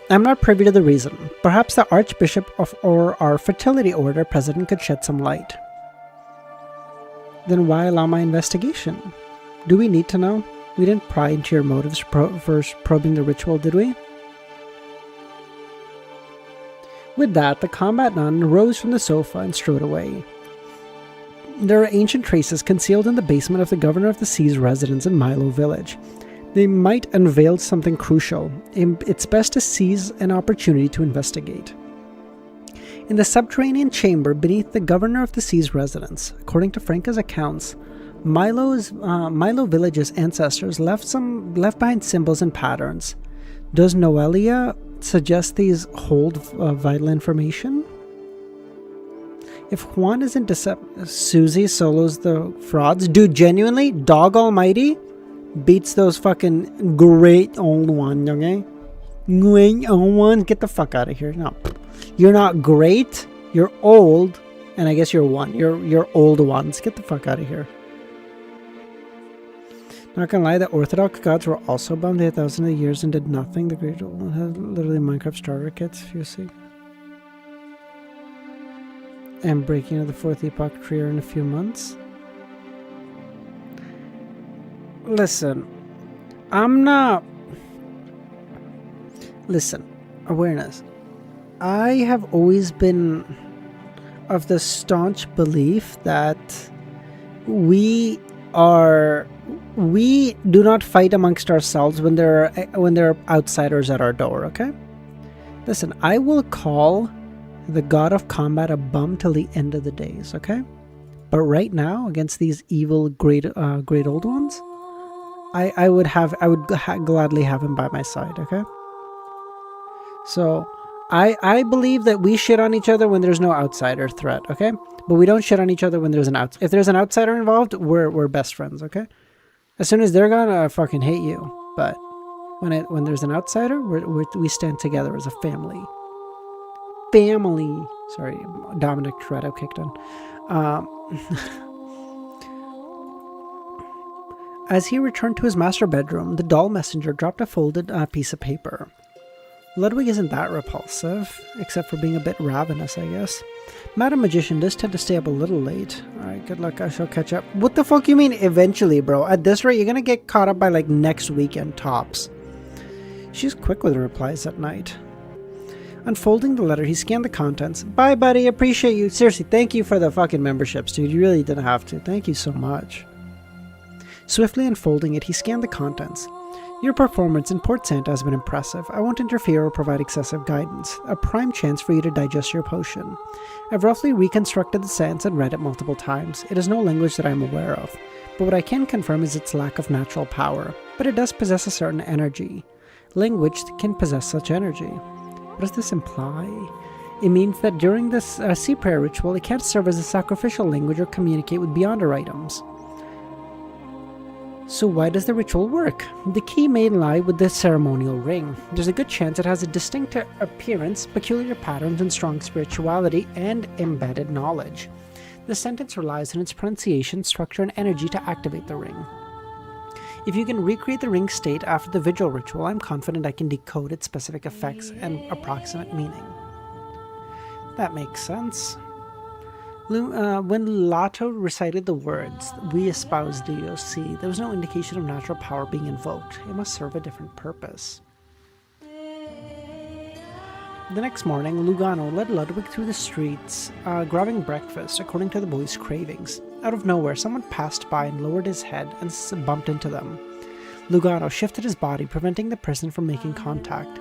I'm not privy to the reason. Perhaps the Archbishop or our fertility order president could shed some light. Then why allow my investigation? Do we need to know? We didn't pry into your motives for probing the ritual, did we? With that, the combat nun rose from the sofa and strode away. There are ancient traces concealed in the basement of the Governor of the Sea's residence in Milo Village. They might unveil something crucial. It's best to seize an opportunity to investigate. In the subterranean chamber beneath the Governor of the Sea's residence, according to Franca's accounts, Milo Village's ancestors left behind symbols and patterns. Does Noelia suggest these hold vital information? If Juan isn't Susie solos the frauds. Dude, genuinely, Dog Almighty beats those fucking great old ones, okay? Great old ones. Get the fuck out of here. No. You're not great. You're old. And I guess you're one. You're old ones. Get the fuck out of here. Not gonna lie, the Orthodox gods were also bummed. They had thousands of years and did nothing. The great old one had literally Minecraft starter kits, if you see. And breaking of the fourth epoch tree in a few months. Listen, awareness. I have always been of the staunch belief that we do not fight amongst ourselves when there are outsiders at our door, okay? Listen, I will call the god of combat a bum till the end of the days, okay? But right now, against these evil great old ones, I would gladly have him by my side, okay? So I believe that we shit on each other when there's no outsider threat, okay? But we don't shit on each other when there's if there's an outsider involved, we're best friends, okay? As soon as they're gone, I fucking hate you. But when there's an outsider, we stand together as a family. Sorry, Dominic Toretto kicked in. As he returned to his master bedroom, the doll messenger dropped a folded piece of paper. Ludwig isn't that repulsive, except for being a bit ravenous, I guess. Madam Magician does tend to stay up a little late. Alright, good luck, I shall catch up. What the fuck you mean eventually, bro? At this rate, you're gonna get caught up by like next weekend, tops. She's quick with replies at night. Unfolding the letter, he scanned the contents. Bye, buddy. Appreciate you. Seriously, thank you for the fucking memberships, dude. You really didn't have to. Thank you so much. Swiftly unfolding it, he scanned the contents. Your performance in Port Santa has been impressive. I won't interfere or provide excessive guidance. A prime chance for you to digest your potion. I've roughly reconstructed the sentence and read it multiple times. It is no language that I am aware of, but what I can confirm is its lack of natural power. But it does possess a certain energy. Language can possess such energy. What does this imply? It means that during this sea prayer ritual, it can't serve as a sacrificial language or communicate with beyonder items. So why does the ritual work? The key may lie with the ceremonial ring. There's a good chance it has a distinct appearance, peculiar patterns, and strong spirituality and embedded knowledge. The sentence relies on its pronunciation, structure, and energy to activate the ring. If you can recreate the ring state after the vigil ritual, I'm confident I can decode its specific effects and approximate meaning. That makes sense. When Lato recited the words, "We espouse DOC," there was no indication of natural power being invoked. It must serve a different purpose. The next morning, Lugano led Ludwig through the streets, grabbing breakfast according to the boy's cravings. Out of nowhere, someone passed by and lowered his head and bumped into them. Lugano shifted his body, preventing the person from making contact,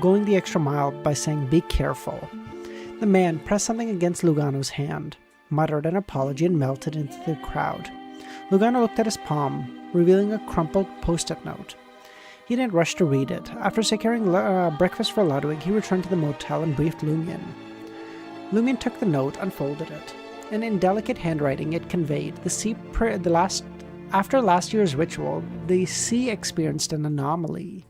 going the extra mile by saying, "Be careful." The man pressed something against Lugano's hand, muttered an apology, and melted into the crowd. Lugano looked at his palm, revealing a crumpled post-it note. He didn't rush to read it. After securing breakfast for Ludwig, he returned to the motel and briefed Lumion. Lumion took the note, unfolded it, and in delicate handwriting it conveyed, after last year's ritual, the sea experienced an anomaly.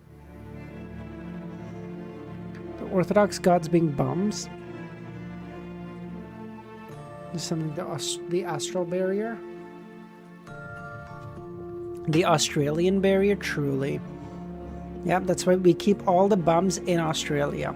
The Orthodox gods being bums? There's something, the astral barrier? The Australian barrier, truly. Yep, that's why we keep all the bums in Australia.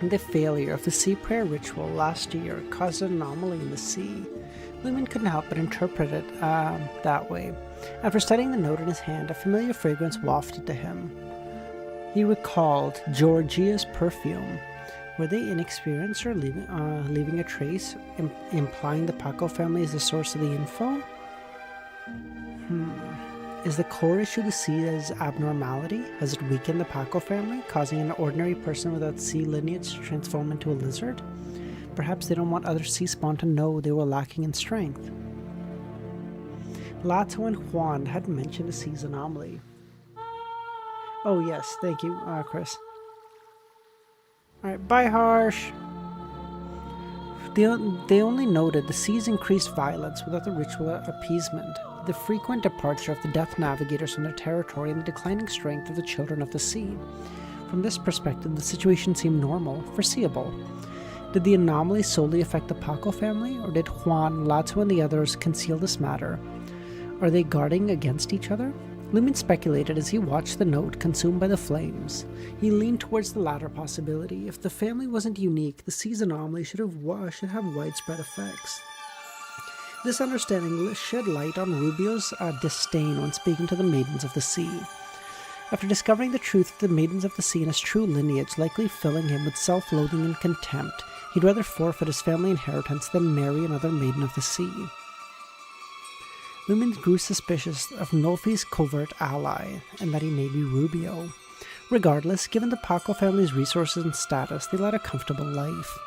The failure of the sea prayer ritual last year caused an anomaly in the sea. Lumen couldn't help but interpret it that way. After studying the note in his hand, a familiar fragrance wafted to him. He recalled Georgia's perfume. Were they inexperienced or leaving a trace, implying the Paco family is the source of the info? Is the core issue the sea as abnormality? Has it weakened the Paco family, causing an ordinary person without sea lineage to transform into a lizard? Perhaps they don't want other sea spawn to know they were lacking in strength. Lato and Juan had mentioned the sea's anomaly. Oh yes, thank you, Chris. Alright, bye Harsh! They only noted the sea's increased violence without the ritual appeasement, the frequent departure of the Death Navigators from their territory, and the declining strength of the Children of the Sea. From this perspective, the situation seemed normal, foreseeable. Did the anomaly solely affect the Paco family, or did Juan, Lato, and the others conceal this matter? Are they guarding against each other? Lumen speculated as he watched the note consumed by the flames. He leaned towards the latter possibility. If the family wasn't unique, the sea's anomaly should have widespread effects. This understanding shed light on Rubio's disdain when speaking to the Maidens of the Sea. After discovering the truth of the Maidens of the Sea and his true lineage likely filling him with self-loathing and contempt, he'd rather forfeit his family inheritance than marry another Maiden of the Sea. Lumen grew suspicious of Nolfi's covert ally, and that he may be Rubio. Regardless, given the Paco family's resources and status, they led a comfortable life.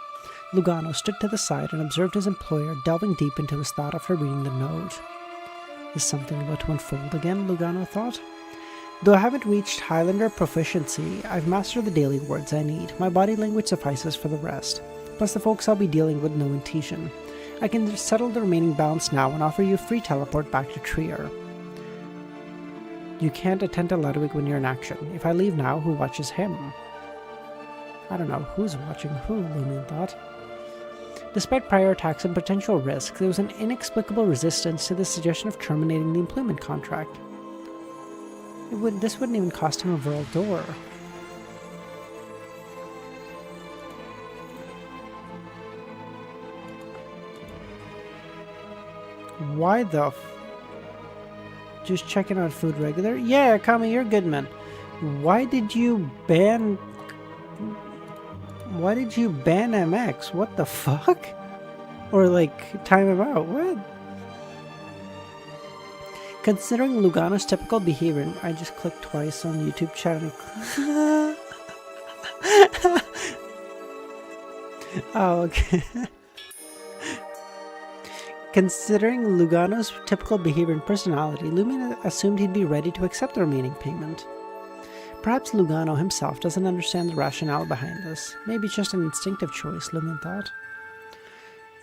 Lugano stood to the side and observed his employer delving deep into his thought after reading the note. Is something about to unfold again, Lugano thought. Though I haven't reached Highlander proficiency, I've mastered the daily words I need. My body language suffices for the rest. Plus the folks I'll be dealing with know Intian. I can settle the remaining balance now and offer you a free teleport back to Trier. You can't attend to Ludwig when you're in action. If I leave now, who watches him? I don't know who's watching who, Lumion thought. Despite prior attacks and potential risks, there was an inexplicable resistance to the suggestion of terminating the employment contract. This wouldn't even cost him a Vril door. Why the just checking out food regular? Yeah, Kami, you're good, man. Why did you ban MX? What the fuck? Or like time him out? What? Considering Lugano's typical behavior, I just clicked twice on YouTube chat and oh, okay. Considering Lugano's typical behavior and personality, Lumion assumed he'd be ready to accept the remaining payment. Perhaps Lugano himself doesn't understand the rationale behind this. Maybe it's just an instinctive choice, Lumion thought.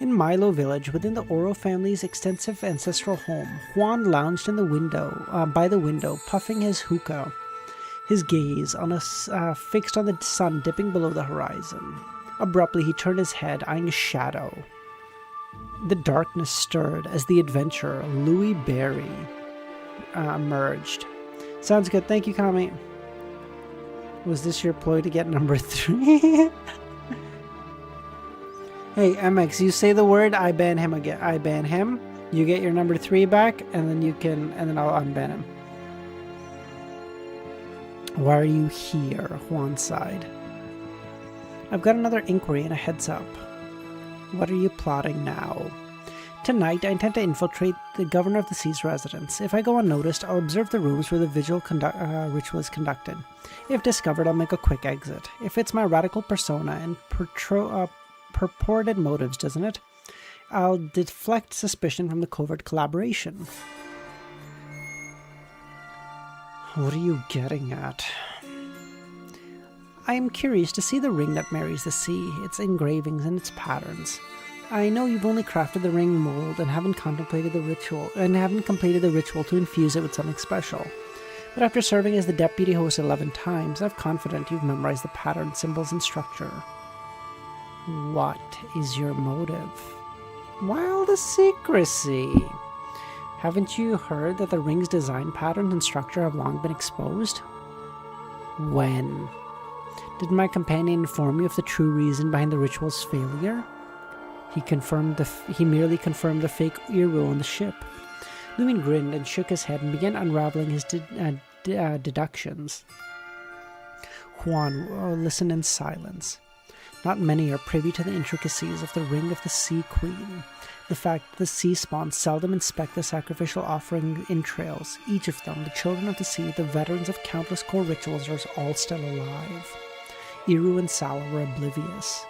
In Milo village, within the Oro family's extensive ancestral home, Juan lounged in the window, by the window, puffing his hookah, his gaze fixed on the sun dipping below the horizon. Abruptly, he turned his head, eyeing a shadow. The darkness stirred as the adventurer, Louis Berry, emerged. Sounds good. Thank you, Kami. Was this your ploy to get number 3? Hey, MX, you say the word, I ban him again. I ban him. You get your number 3 back, and then I'll unban him. Why are you here? Juan sighed. I've got another inquiry and a heads up. What are you plotting now? Tonight, I intend to infiltrate the Governor of the Sea's residence. If I go unnoticed, I'll observe the rooms where the ritual is conducted. If discovered, I'll make a quick exit. It fits my radical persona and purported motives, doesn't it? I'll deflect suspicion from the covert collaboration. What are you getting at? I am curious to see the ring that marries the sea, its engravings and its patterns. I know you've only crafted the ring mold and haven't completed the ritual to infuse it with something special. But after serving as the deputy host 11 times, I'm confident you've memorized the pattern, symbols, and structure. What is your motive? Well, the secrecy. Haven't you heard that the ring's design patterns and structure have long been exposed? When? Did my companion inform you of the true reason behind the ritual's failure? He merely confirmed the fake Iru on the ship. Lumion grinned and shook his head and began unraveling his deductions. Juan listened in silence. Not many are privy to the intricacies of the Ring of the Sea Queen. The fact that the sea spawns seldom inspect the sacrificial offering entrails. Each of them, the children of the sea, the veterans of countless core rituals, are all still alive. Iru and Sala were oblivious.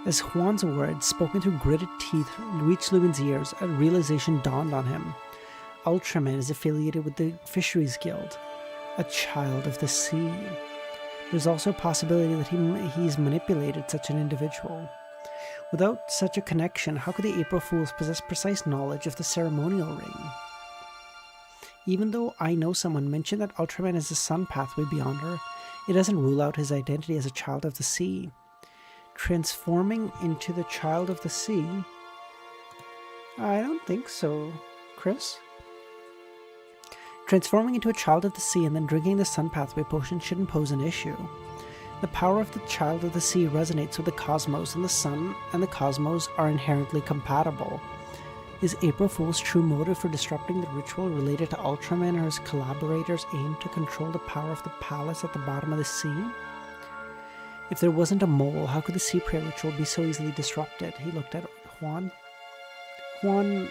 As Juan's words, spoken through gritted teeth, reached Lumion's ears, a realization dawned on him. Ultraman is affiliated with the Fisheries Guild, a child of the sea. There's also a possibility that he's manipulated such an individual. Without such a connection, how could the April Fools possess precise knowledge of the ceremonial ring? Even though I know someone mentioned that Ultraman is a sun pathway beyond her, it doesn't rule out his identity as a child of the sea. Transforming into the child of the sea? I don't think so, Chris. Transforming into a child of the sea and then drinking the sun pathway potion shouldn't pose an issue. The power of the child of the sea resonates with the cosmos, and the sun and the cosmos are inherently compatible. Is April Fool's true motive for disrupting the ritual related to Ultraman or his collaborators' aim to control the power of the palace at the bottom of the sea? If there wasn't a mole, how could the sea prayer ritual be so easily disrupted? He looked at Juan. To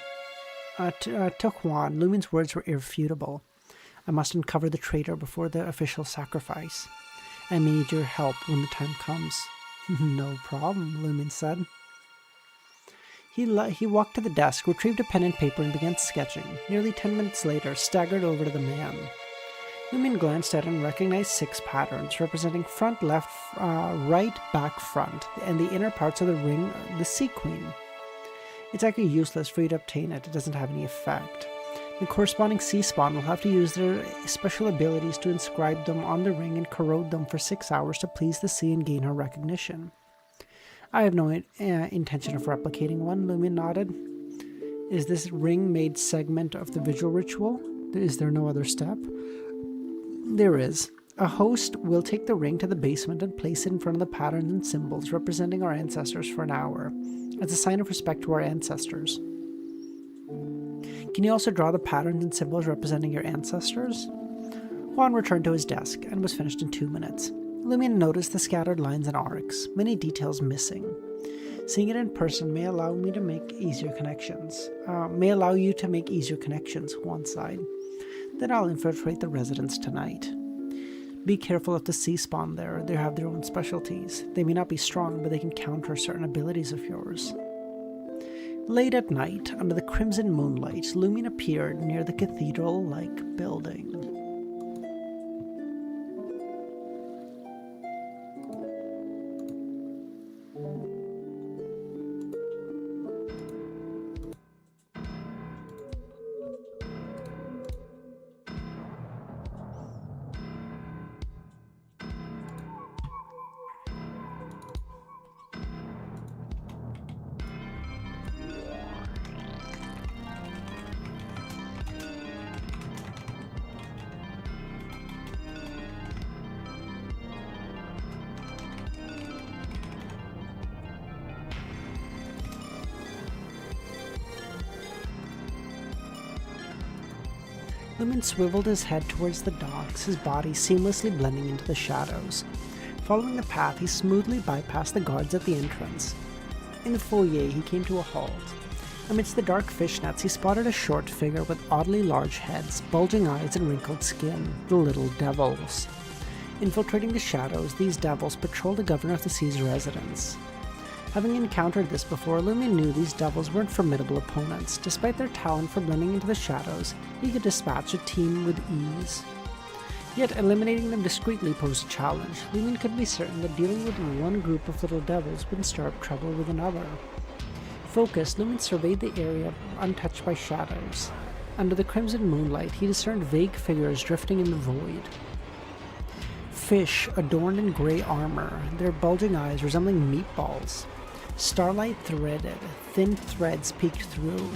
Juan, Lumion's words were irrefutable. I must uncover the traitor before the official sacrifice. I may need your help when the time comes. No problem, Lumion said. He walked to the desk, retrieved a pen and paper, and began sketching. Nearly 10 minutes later, staggered over to the man. Lumion glanced at it and recognized 6 patterns, representing front, left, right, back, front, and the inner parts of the ring, the Sea Queen. It's actually useless for you to obtain it. It doesn't have any effect. The corresponding sea spawn will have to use their special abilities to inscribe them on the ring and corrode them for 6 hours to please the sea and gain her recognition. I have no intention of replicating one, Lumion nodded. Is this ring made segment of the visual ritual? Is there no other step? There is. A host will take the ring to the basement and place it in front of the patterns and symbols representing our ancestors for an hour, as a sign of respect to our ancestors. Can you also draw the patterns and symbols representing your ancestors? Juan returned to his desk and was finished in 2 minutes. Lumion noticed the scattered lines and arcs, many details missing. Seeing it in person may allow you to make easier connections, Juan sighed. Then I'll infiltrate the residence tonight. Be careful of the sea spawn there. They have their own specialties. They may not be strong, but they can counter certain abilities of yours. Late at night, under the crimson moonlight, Lumion appeared near the cathedral-like building. Lumion swiveled his head towards the docks, his body seamlessly blending into the shadows. Following the path, he smoothly bypassed the guards at the entrance. In the foyer, he came to a halt. Amidst the dark fishnets, he spotted a short figure with oddly large heads, bulging eyes, and wrinkled skin, the Little Devils. Infiltrating the shadows, these devils patrolled the Governor of the Sea's residence. Having encountered this before, Lumion knew these devils weren't formidable opponents. Despite their talent for blending into the shadows, he could dispatch a team with ease. Yet eliminating them discreetly posed a challenge. Lumion could be certain that dealing with one group of little devils wouldn't stir up trouble with another. Focused, Lumion surveyed the area untouched by shadows. Under the crimson moonlight, he discerned vague figures drifting in the void. Fish adorned in gray armor, their bulging eyes resembling meatballs. Starlight threaded, thin threads peeked through.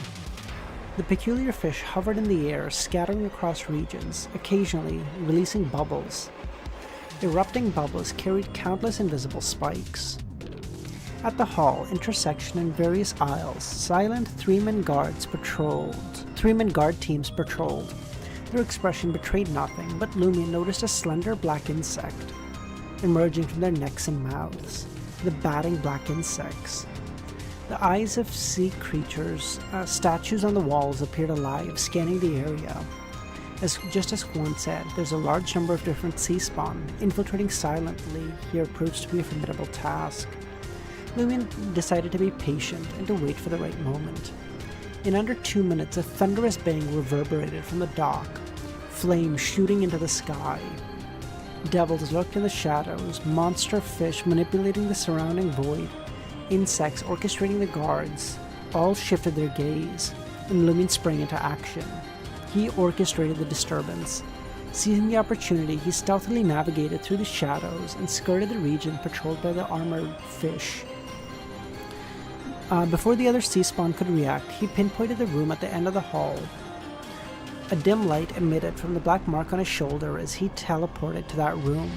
The peculiar fish hovered in the air, scattering across regions, occasionally releasing bubbles. Erupting bubbles carried countless invisible spikes. At the hall, intersection, and various aisles, silent three-man guard teams patrolled. Their expression betrayed nothing, but Lumion noticed a slender black insect emerging from their necks and mouths. The batting black insects. The eyes of sea creatures, statues on the walls appeared alive, scanning the area. Just as Juan said, there's a large number of different sea spawn. Infiltrating silently here proves to be a formidable task. Lumion decided to be patient and to wait for the right moment. In under 2 minutes, a thunderous bang reverberated from the dock, flames shooting into the sky. Devils lurked in the shadows, monster fish manipulating the surrounding void, insects orchestrating the guards, all shifted their gaze, and Lumion sprang into action. He orchestrated the disturbance. Seizing the opportunity, he stealthily navigated through the shadows and skirted the region patrolled by the armored fish. Before the other sea spawn could react, he pinpointed the room at the end of the hall. A dim light emitted from the black mark on his shoulder as he teleported to that room.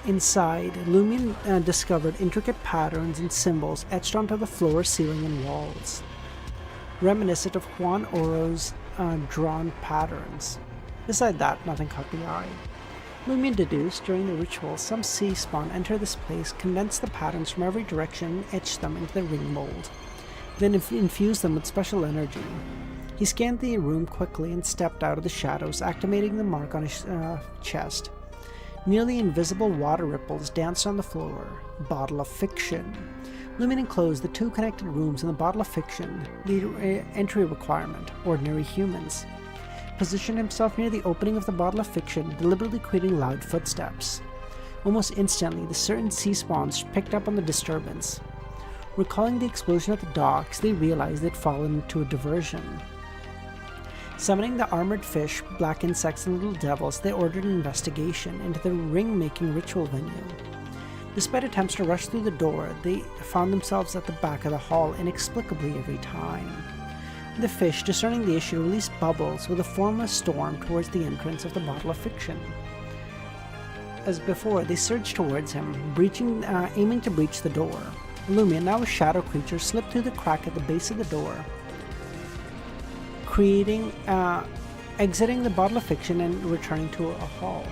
Inside, Lumion discovered intricate patterns and symbols etched onto the floor, ceiling, and walls, reminiscent of Juan Oro's drawn patterns. Beside that, nothing caught the eye. Lumion deduced during the ritual some sea spawn entered this place, condensed the patterns from every direction, and etched them into the ring mold, then infused them with special energy. He scanned the room quickly and stepped out of the shadows, activating the mark on his chest. Nearly invisible water ripples danced on the floor. Bottle of fiction. Lumen enclosed the 2 connected rooms in the bottle of fiction, the entry requirement, ordinary humans. Positioned himself near the opening of the bottle of fiction, deliberately creating loud footsteps. Almost instantly, the certain sea spawns picked up on the disturbance. Recalling the explosion at the docks, they realized they'd fallen into a diversion. Summoning the armored fish, black insects, and little devils, they ordered an investigation into the ring-making ritual venue. Despite attempts to rush through the door, they found themselves at the back of the hall inexplicably every time. The fish, discerning the issue, released bubbles with a formless storm towards the entrance of the bottle of fiction. As before, they surged towards him, aiming to breach the door. Lumion, now a shadow creature, slipped through the crack at the base of the door, exiting the bottle of fiction and returning to a hall.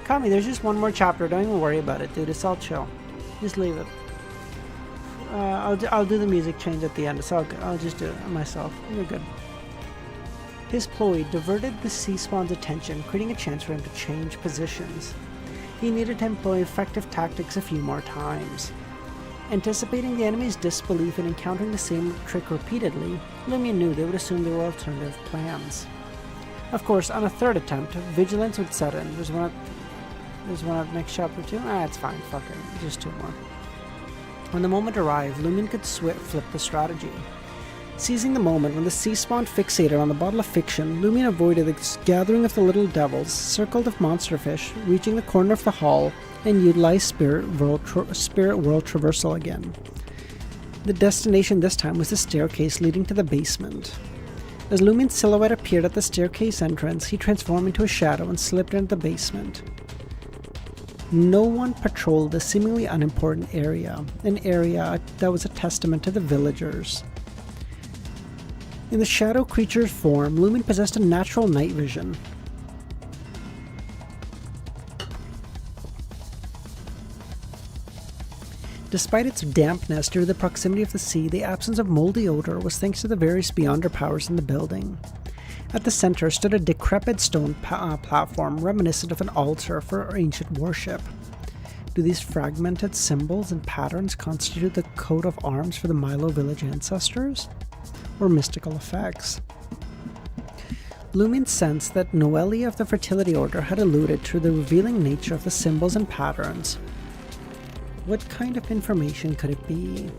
Kami, there's just one more chapter. Don't even worry about it, dude. It's all chill. Just leave it. I'll do the music change at the end. It's all good. I'll just do it myself. You're good. His ploy diverted the sea spawn's attention, creating a chance for him to change positions. He needed to employ effective tactics a few more times. Anticipating the enemy's disbelief in encountering the same trick repeatedly, Lumion knew they would assume there were alternative plans. Of course, on a third attempt, vigilance would set in. There's one at next chapter too? It's fine, fuck it. Just 2 more. When the moment arrived, Lumion could flip the strategy. Seizing the moment when the sea spawn fixated on the bottle of fiction, Lumion avoided the gathering of the little devils, circled of monster fish, reaching the corner of the hall, and utilized spirit world traversal again. The destination this time was the staircase leading to the basement. As Lumion's silhouette appeared at the staircase entrance, he transformed into a shadow and slipped into the basement. No one patrolled the seemingly unimportant area, an area that was a testament to the villagers. In the shadow creature's form, Lumion possessed a natural night vision. Despite its dampness due to the proximity of the sea, the absence of moldy odor was thanks to the various Beyonder powers in the building. At the center stood a decrepit stone platform reminiscent of an altar for ancient worship. Do these fragmented symbols and patterns constitute the coat of arms for the Milo village ancestors? Or mystical effects? Lumion sensed that Noelia of the Fertility Order had alluded to the revealing nature of the symbols and patterns. What kind of information could it be?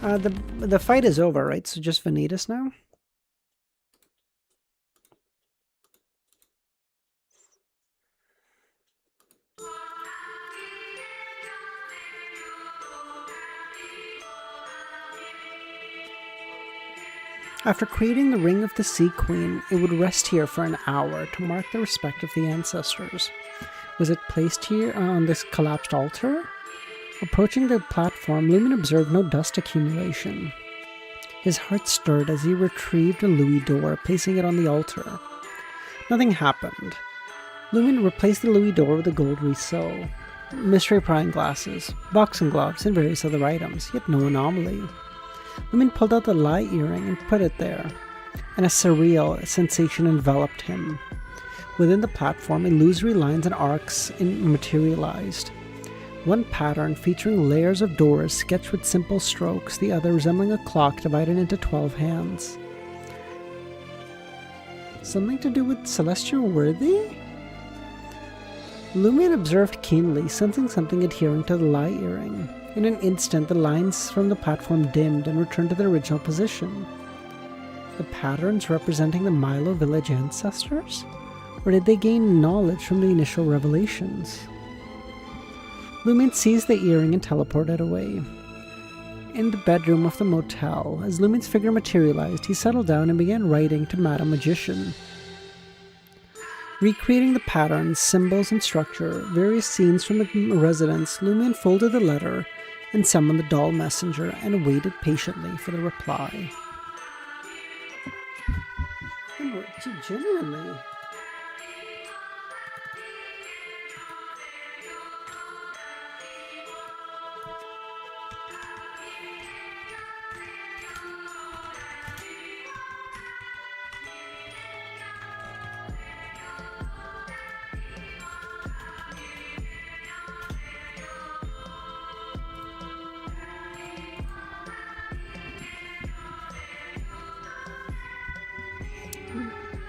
The fight is over, right? So just Vanitas now? After creating the Ring of the Sea Queen, it would rest here for an hour to mark the respect of the ancestors. Was it placed here on this collapsed altar? Approaching the platform, Lumion observed no dust accumulation. His heart stirred as he retrieved a louis d'or, placing it on the altar. Nothing happened. Lumion replaced the louis d'or with a gold reseau, mystery prying glasses, boxing gloves, and various other items, yet no anomaly. Lumion pulled out the lie earring and put it there, and a surreal sensation enveloped him. Within the platform, illusory lines and arcs materialized. One pattern featuring layers of doors sketched with simple strokes, the other resembling a clock divided into 12 hands. Something to do with Celestial Worthy? Lumion observed keenly, sensing something adhering to the lie earring. In an instant, the lines from the platform dimmed and returned to their original position. The patterns representing the Milo village ancestors? Or did they gain knowledge from the initial revelations? Lumion seized the earring and teleported away. In the bedroom of the motel, as Lumion's figure materialized, he settled down and began writing to Madame Magician. Recreating the patterns, symbols, and structure, various scenes from the residence, Lumion folded the letter and summoned the doll messenger and waited patiently for the reply. Genuinely.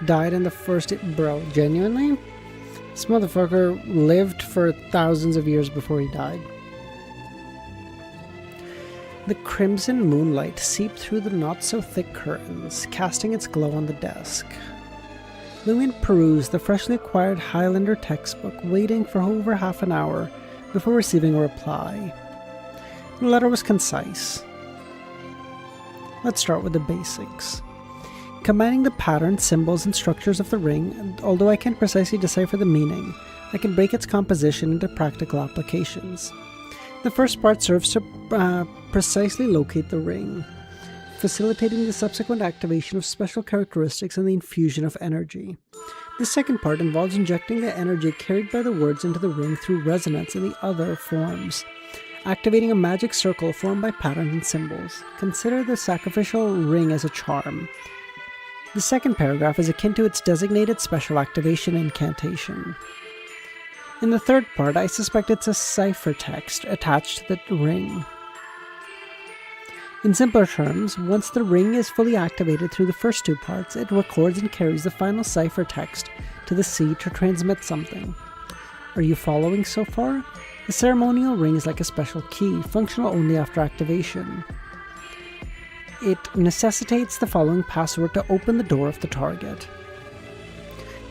died in the first... Bro, genuinely? This motherfucker lived for thousands of years before he died. The crimson moonlight seeped through the not-so-thick curtains, casting its glow on the desk. Lumian perused the freshly acquired Highlander textbook, waiting for over half an hour before receiving a reply. The letter was concise. Let's start with the basics. Combining the patterns, symbols, and structures of the ring, although I can't precisely decipher the meaning, I can break its composition into practical applications. The first part serves to precisely locate the ring, facilitating the subsequent activation of special characteristics and the infusion of energy. The second part involves injecting the energy carried by the words into the ring through resonance in the other forms, activating a magic circle formed by patterns and symbols. Consider the sacrificial ring as a charm. The second paragraph is akin to its designated special activation incantation. In the third part, I suspect it's a ciphertext attached to the ring. In simpler terms, once the ring is fully activated through the first two parts, it records and carries the final ciphertext to the sea to transmit something. Are you following so far? The ceremonial ring is like a special key, functional only after activation. It necessitates the following password to open the door of the target.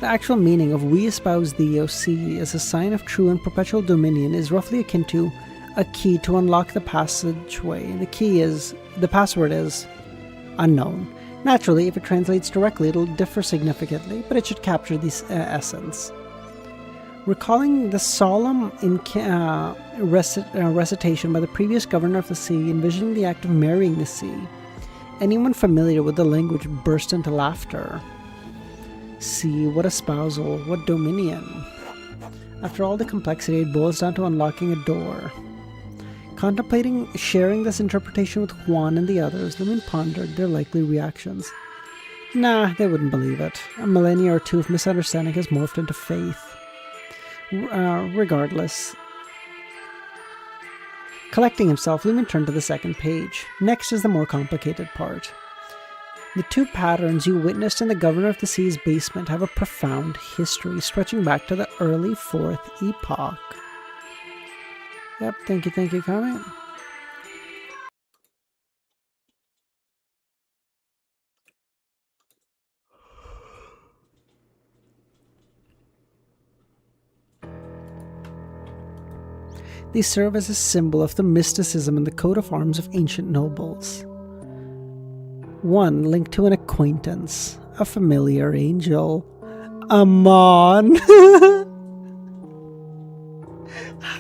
The actual meaning of "We espouse thee, O sea," as a sign of true and perpetual dominion is roughly akin to a key to unlock the passageway. The password is unknown. Naturally, if it translates directly, it'll differ significantly, but it should capture this essence. Recalling the solemn recitation by the previous governor of the sea, envisioning the act of marrying the sea, anyone familiar with the language burst into laughter. See, what espousal, what dominion. After all the complexity, it boils down to unlocking a door. Contemplating sharing this interpretation with Juan and the others, Lumian pondered their likely reactions. Nah, they wouldn't believe it. A millennia or two of misunderstanding has morphed into faith. Regardless. Collecting himself, Lumian turned to the second page. Next is the more complicated part. The two patterns you witnessed in the Governor of the Sea's basement have a profound history stretching back to the early 4th epoch. Yep, thank you, comment. They serve as a symbol of the mysticism and the coat of arms of ancient nobles. One linked to an acquaintance, a familiar angel. Amon!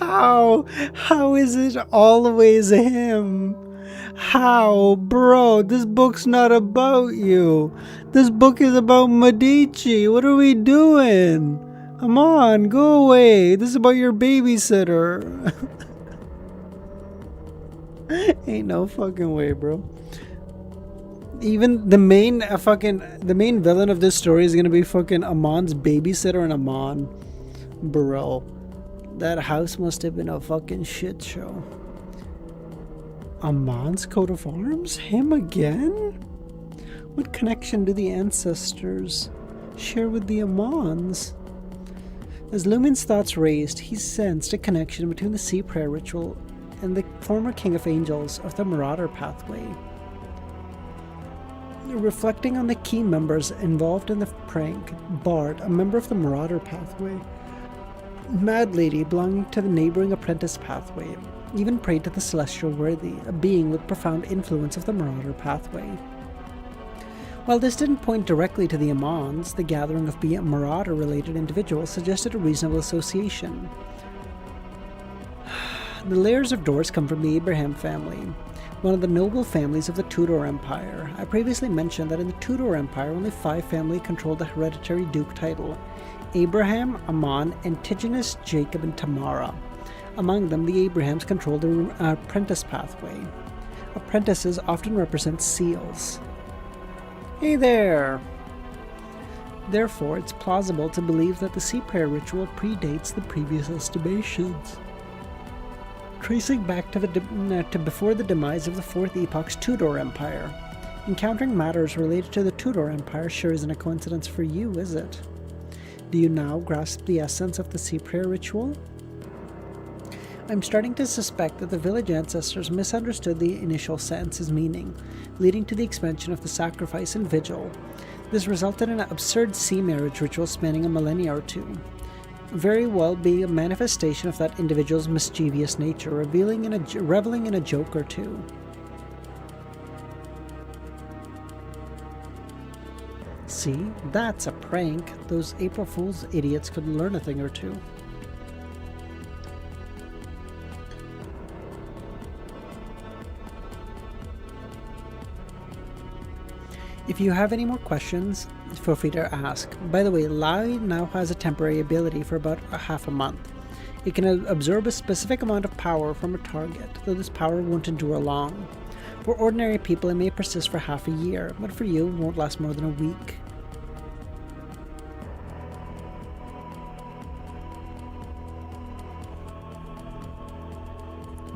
How is it always him? How? Bro, this book's not about you. This book is about Medici. What are we doing? Come on, go away. This is about your babysitter. Ain't no fucking way, bro. Even the main villain of this story is gonna be fucking Amon's babysitter and Amon. Bro. That house must have been a fucking shit show. Amon's coat of arms? Him again? What connection do the ancestors share with the Amons? As Lumian's thoughts raced, he sensed a connection between the sea prayer ritual and the former King of Angels of the Marauder pathway. Reflecting on the key members involved in the prank, Bard, a member of the Marauder pathway, Mad Lady belonging to the neighboring Apprentice pathway, even prayed to the Celestial Worthy, a being with profound influence of the Marauder pathway. While this didn't point directly to the Amons, the gathering of Marauder-related individuals suggested a reasonable association. The layers of doors come from the Abraham family, one of the noble families of the Tudor Empire. I previously mentioned that in the Tudor Empire, only 5 families controlled the hereditary duke title: Abraham, Amon, Antigonus, Jacob, and Tamara. Among them, the Abrahams controlled the apprentice pathway. Apprentices often represent seals. Hey there! Therefore, it's plausible to believe that the sea prayer ritual predates the previous estimations. Tracing back to before the demise of the 4th epoch's Tudor Empire, Encountering matters related to the Tudor Empire sure isn't a coincidence for you, is it? Do you now grasp the essence of the sea prayer ritual? I'm starting to suspect that the village ancestors misunderstood the initial sentence's meaning, leading to the expansion of the sacrifice and vigil. This resulted in an absurd sea marriage ritual spanning a millennia or two. Very well be a manifestation of that individual's mischievous nature, reveling reveling in a joke or two. See, that's a prank. Those April Fool's idiots could learn a thing or two. If you have any more questions, feel free to ask. By the way, Lai now has a temporary ability for about half a month. It can absorb a specific amount of power from a target, though this power won't endure long. For ordinary people, it may persist for half a year, but for you, it won't last more than a week.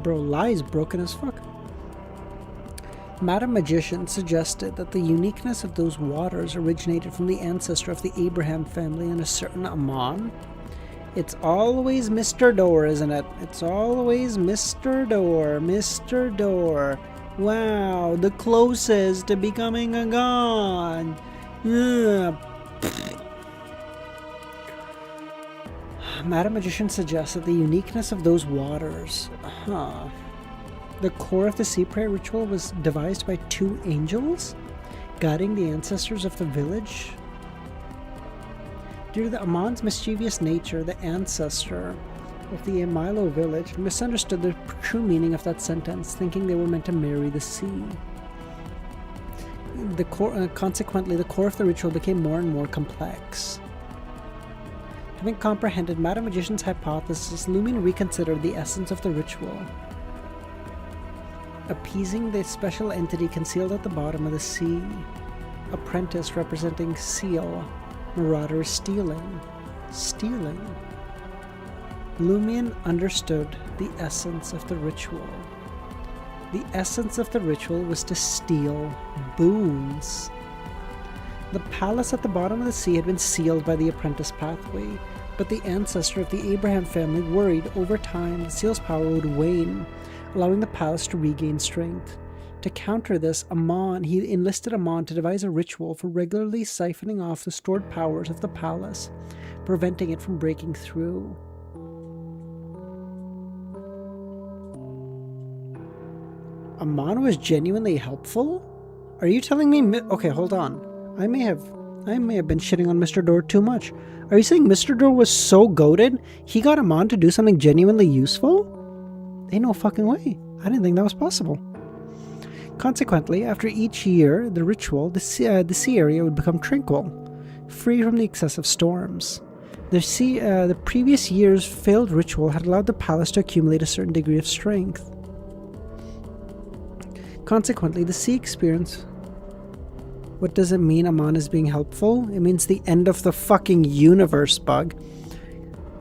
Bro, Lai's broken as fuck. Madam Magician suggested that the uniqueness of those waters originated from the ancestor of the Abraham family and a certain Amon. It's always Mr. Door, isn't it? It's always Mr. Door, Mr. Door. Wow, the closest to becoming a god. Ugh. Madam Magician suggests that the uniqueness of those waters. The core of the sea prayer ritual was devised by two angels, guiding the ancestors of the village. Due to the Amon's mischievous nature, the ancestor of the Amilo village misunderstood the true meaning of that sentence, thinking they were meant to marry the sea. Consequently, the core of the ritual became more and more complex. Having comprehended Madam Magician's hypothesis, Lumion reconsidered the essence of the ritual. Appeasing the special entity concealed at the bottom of the sea. Apprentice representing seal. Marauder stealing. Stealing. Lumion understood the essence of the ritual. The essence of the ritual was to steal boons. The palace at the bottom of the sea had been sealed by the apprentice pathway, but the ancestor of the Abraham family worried over time the seal's power would wane, allowing the palace to regain strength. To counter this, he enlisted Amon to devise a ritual for regularly siphoning off the stored powers of the palace, preventing it from breaking through. Amon was genuinely helpful? Are you telling me? Okay, hold on. I may have been shitting on Mr. Door too much. Are you saying Mr. Door was so goated he got Amon to do something genuinely useful? Ain't no fucking way. I didn't think that was possible. Consequently, after each year, the ritual, the sea area would become tranquil, free from the excessive storms. The previous year's failed ritual had allowed the palace to accumulate a certain degree of strength. Consequently, the sea experience... What does it mean Amon is being helpful? It means the end of the fucking universe, bug.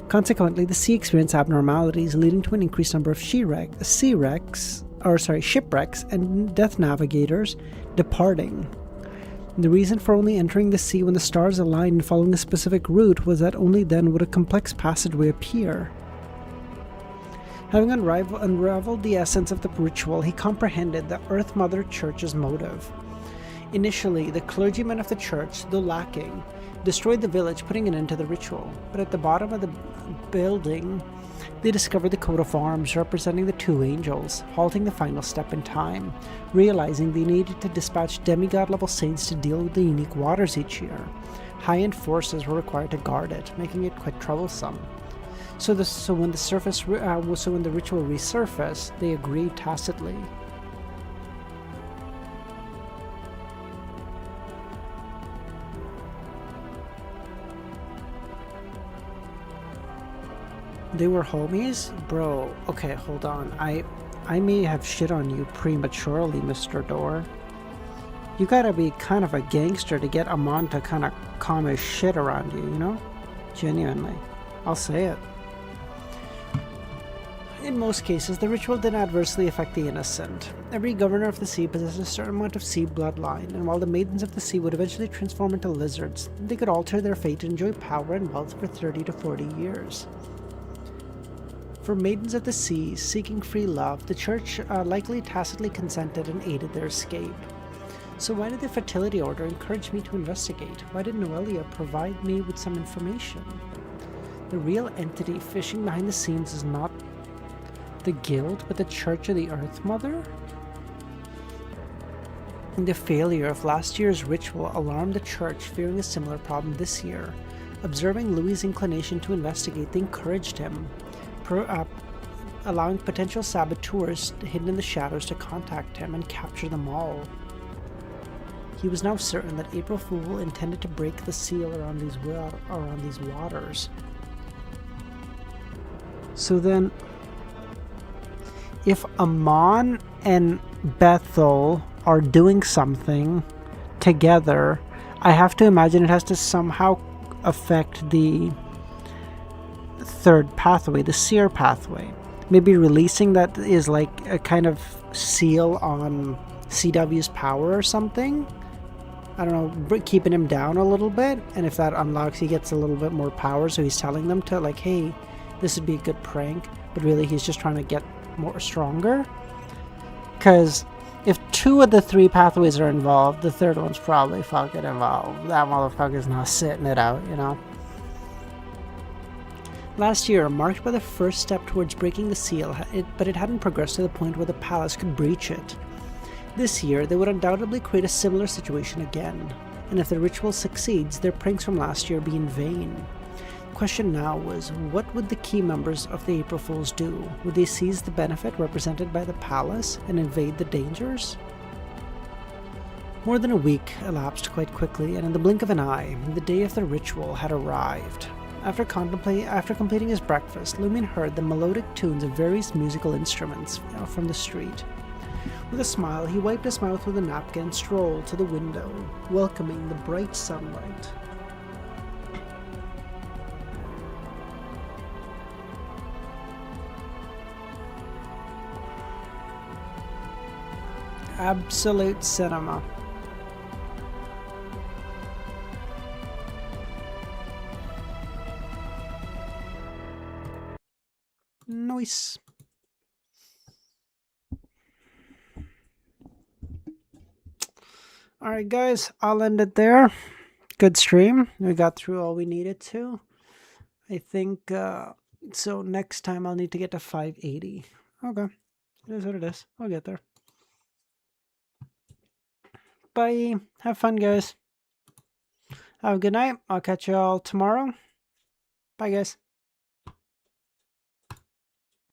Consequently, the sea experienced abnormalities, leading to an increased number of shipwrecks and death navigators departing. The reason for only entering the sea when the stars aligned and following a specific route was that only then would a complex passageway appear. Having unraveled the essence of the ritual, he comprehended the Earth Mother Church's motive. Initially, the clergymen of the church, though lacking, destroyed the village, putting an end to the ritual. But at the bottom of the building, they discovered the coat of arms representing the two angels, halting the final step in time, realizing they needed to dispatch demigod-level saints to deal with the unique waters each year. High-end forces were required to guard it, making it quite troublesome. So when the ritual resurfaced, they agreed tacitly. They were homies? Bro, okay, hold on. I may have shit on you prematurely, Mr. Door. You gotta be kind of a gangster to get Amon to kind of calm his shit around you, you know? Genuinely. I'll say it. In most cases, the ritual did not adversely affect the innocent. Every governor of the sea possessed a certain amount of sea bloodline, and while the maidens of the sea would eventually transform into lizards, they could alter their fate and enjoy power and wealth for 30 to 40 years. For maidens of the sea seeking free love, the church likely tacitly consented and aided their escape. So why did the fertility order encourage me to investigate? Why did Noelia provide me with some information? The real entity fishing behind the scenes is not the guild, but the Church of the Earth Mother? The failure of last year's ritual alarmed the church, fearing a similar problem this year. Observing Louis' inclination to investigate, they encouraged him, allowing potential saboteurs hidden in the shadows to contact him and capture them all. He was now certain that April Fool intended to break the seal around these waters. So then, if Amon and Bethel are doing something together, I have to imagine it has to somehow affect the third pathway, the seer pathway. Maybe releasing that is like a kind of seal on CW's power or something. I don't know, keeping him down a little bit, and if that unlocks, he gets a little bit more power, so he's telling them to like, hey, this would be a good prank, but really he's just trying to get more stronger. Because if 2 of the 3 pathways are involved, the third one's probably fucking involved. That motherfucker's not sitting it out, you know? Last year, marked by the first step towards breaking the seal, but it hadn't progressed to the point where the palace could breach it. This year, they would undoubtedly create a similar situation again, and if the ritual succeeds, their pranks from last year be in vain. The question now was, what would the key members of the April Fools do? Would they seize the benefit represented by the palace and invade the dangers? More than a week elapsed quite quickly, and in the blink of an eye, the day of the ritual had arrived. After completing his breakfast, Lumion heard the melodic tunes of various musical instruments from the street. With a smile, he wiped his mouth with a napkin and strolled to the window, welcoming the bright sunlight. Absolute cinema. Nice. Alright guys, I'll end it there. Good stream. We got through all we needed to. I think, so next time I'll need to get to 580. Okay. It is what it is. I'll get there. Bye. Have fun, guys. Have a good night. I'll catch you all tomorrow. Bye, guys.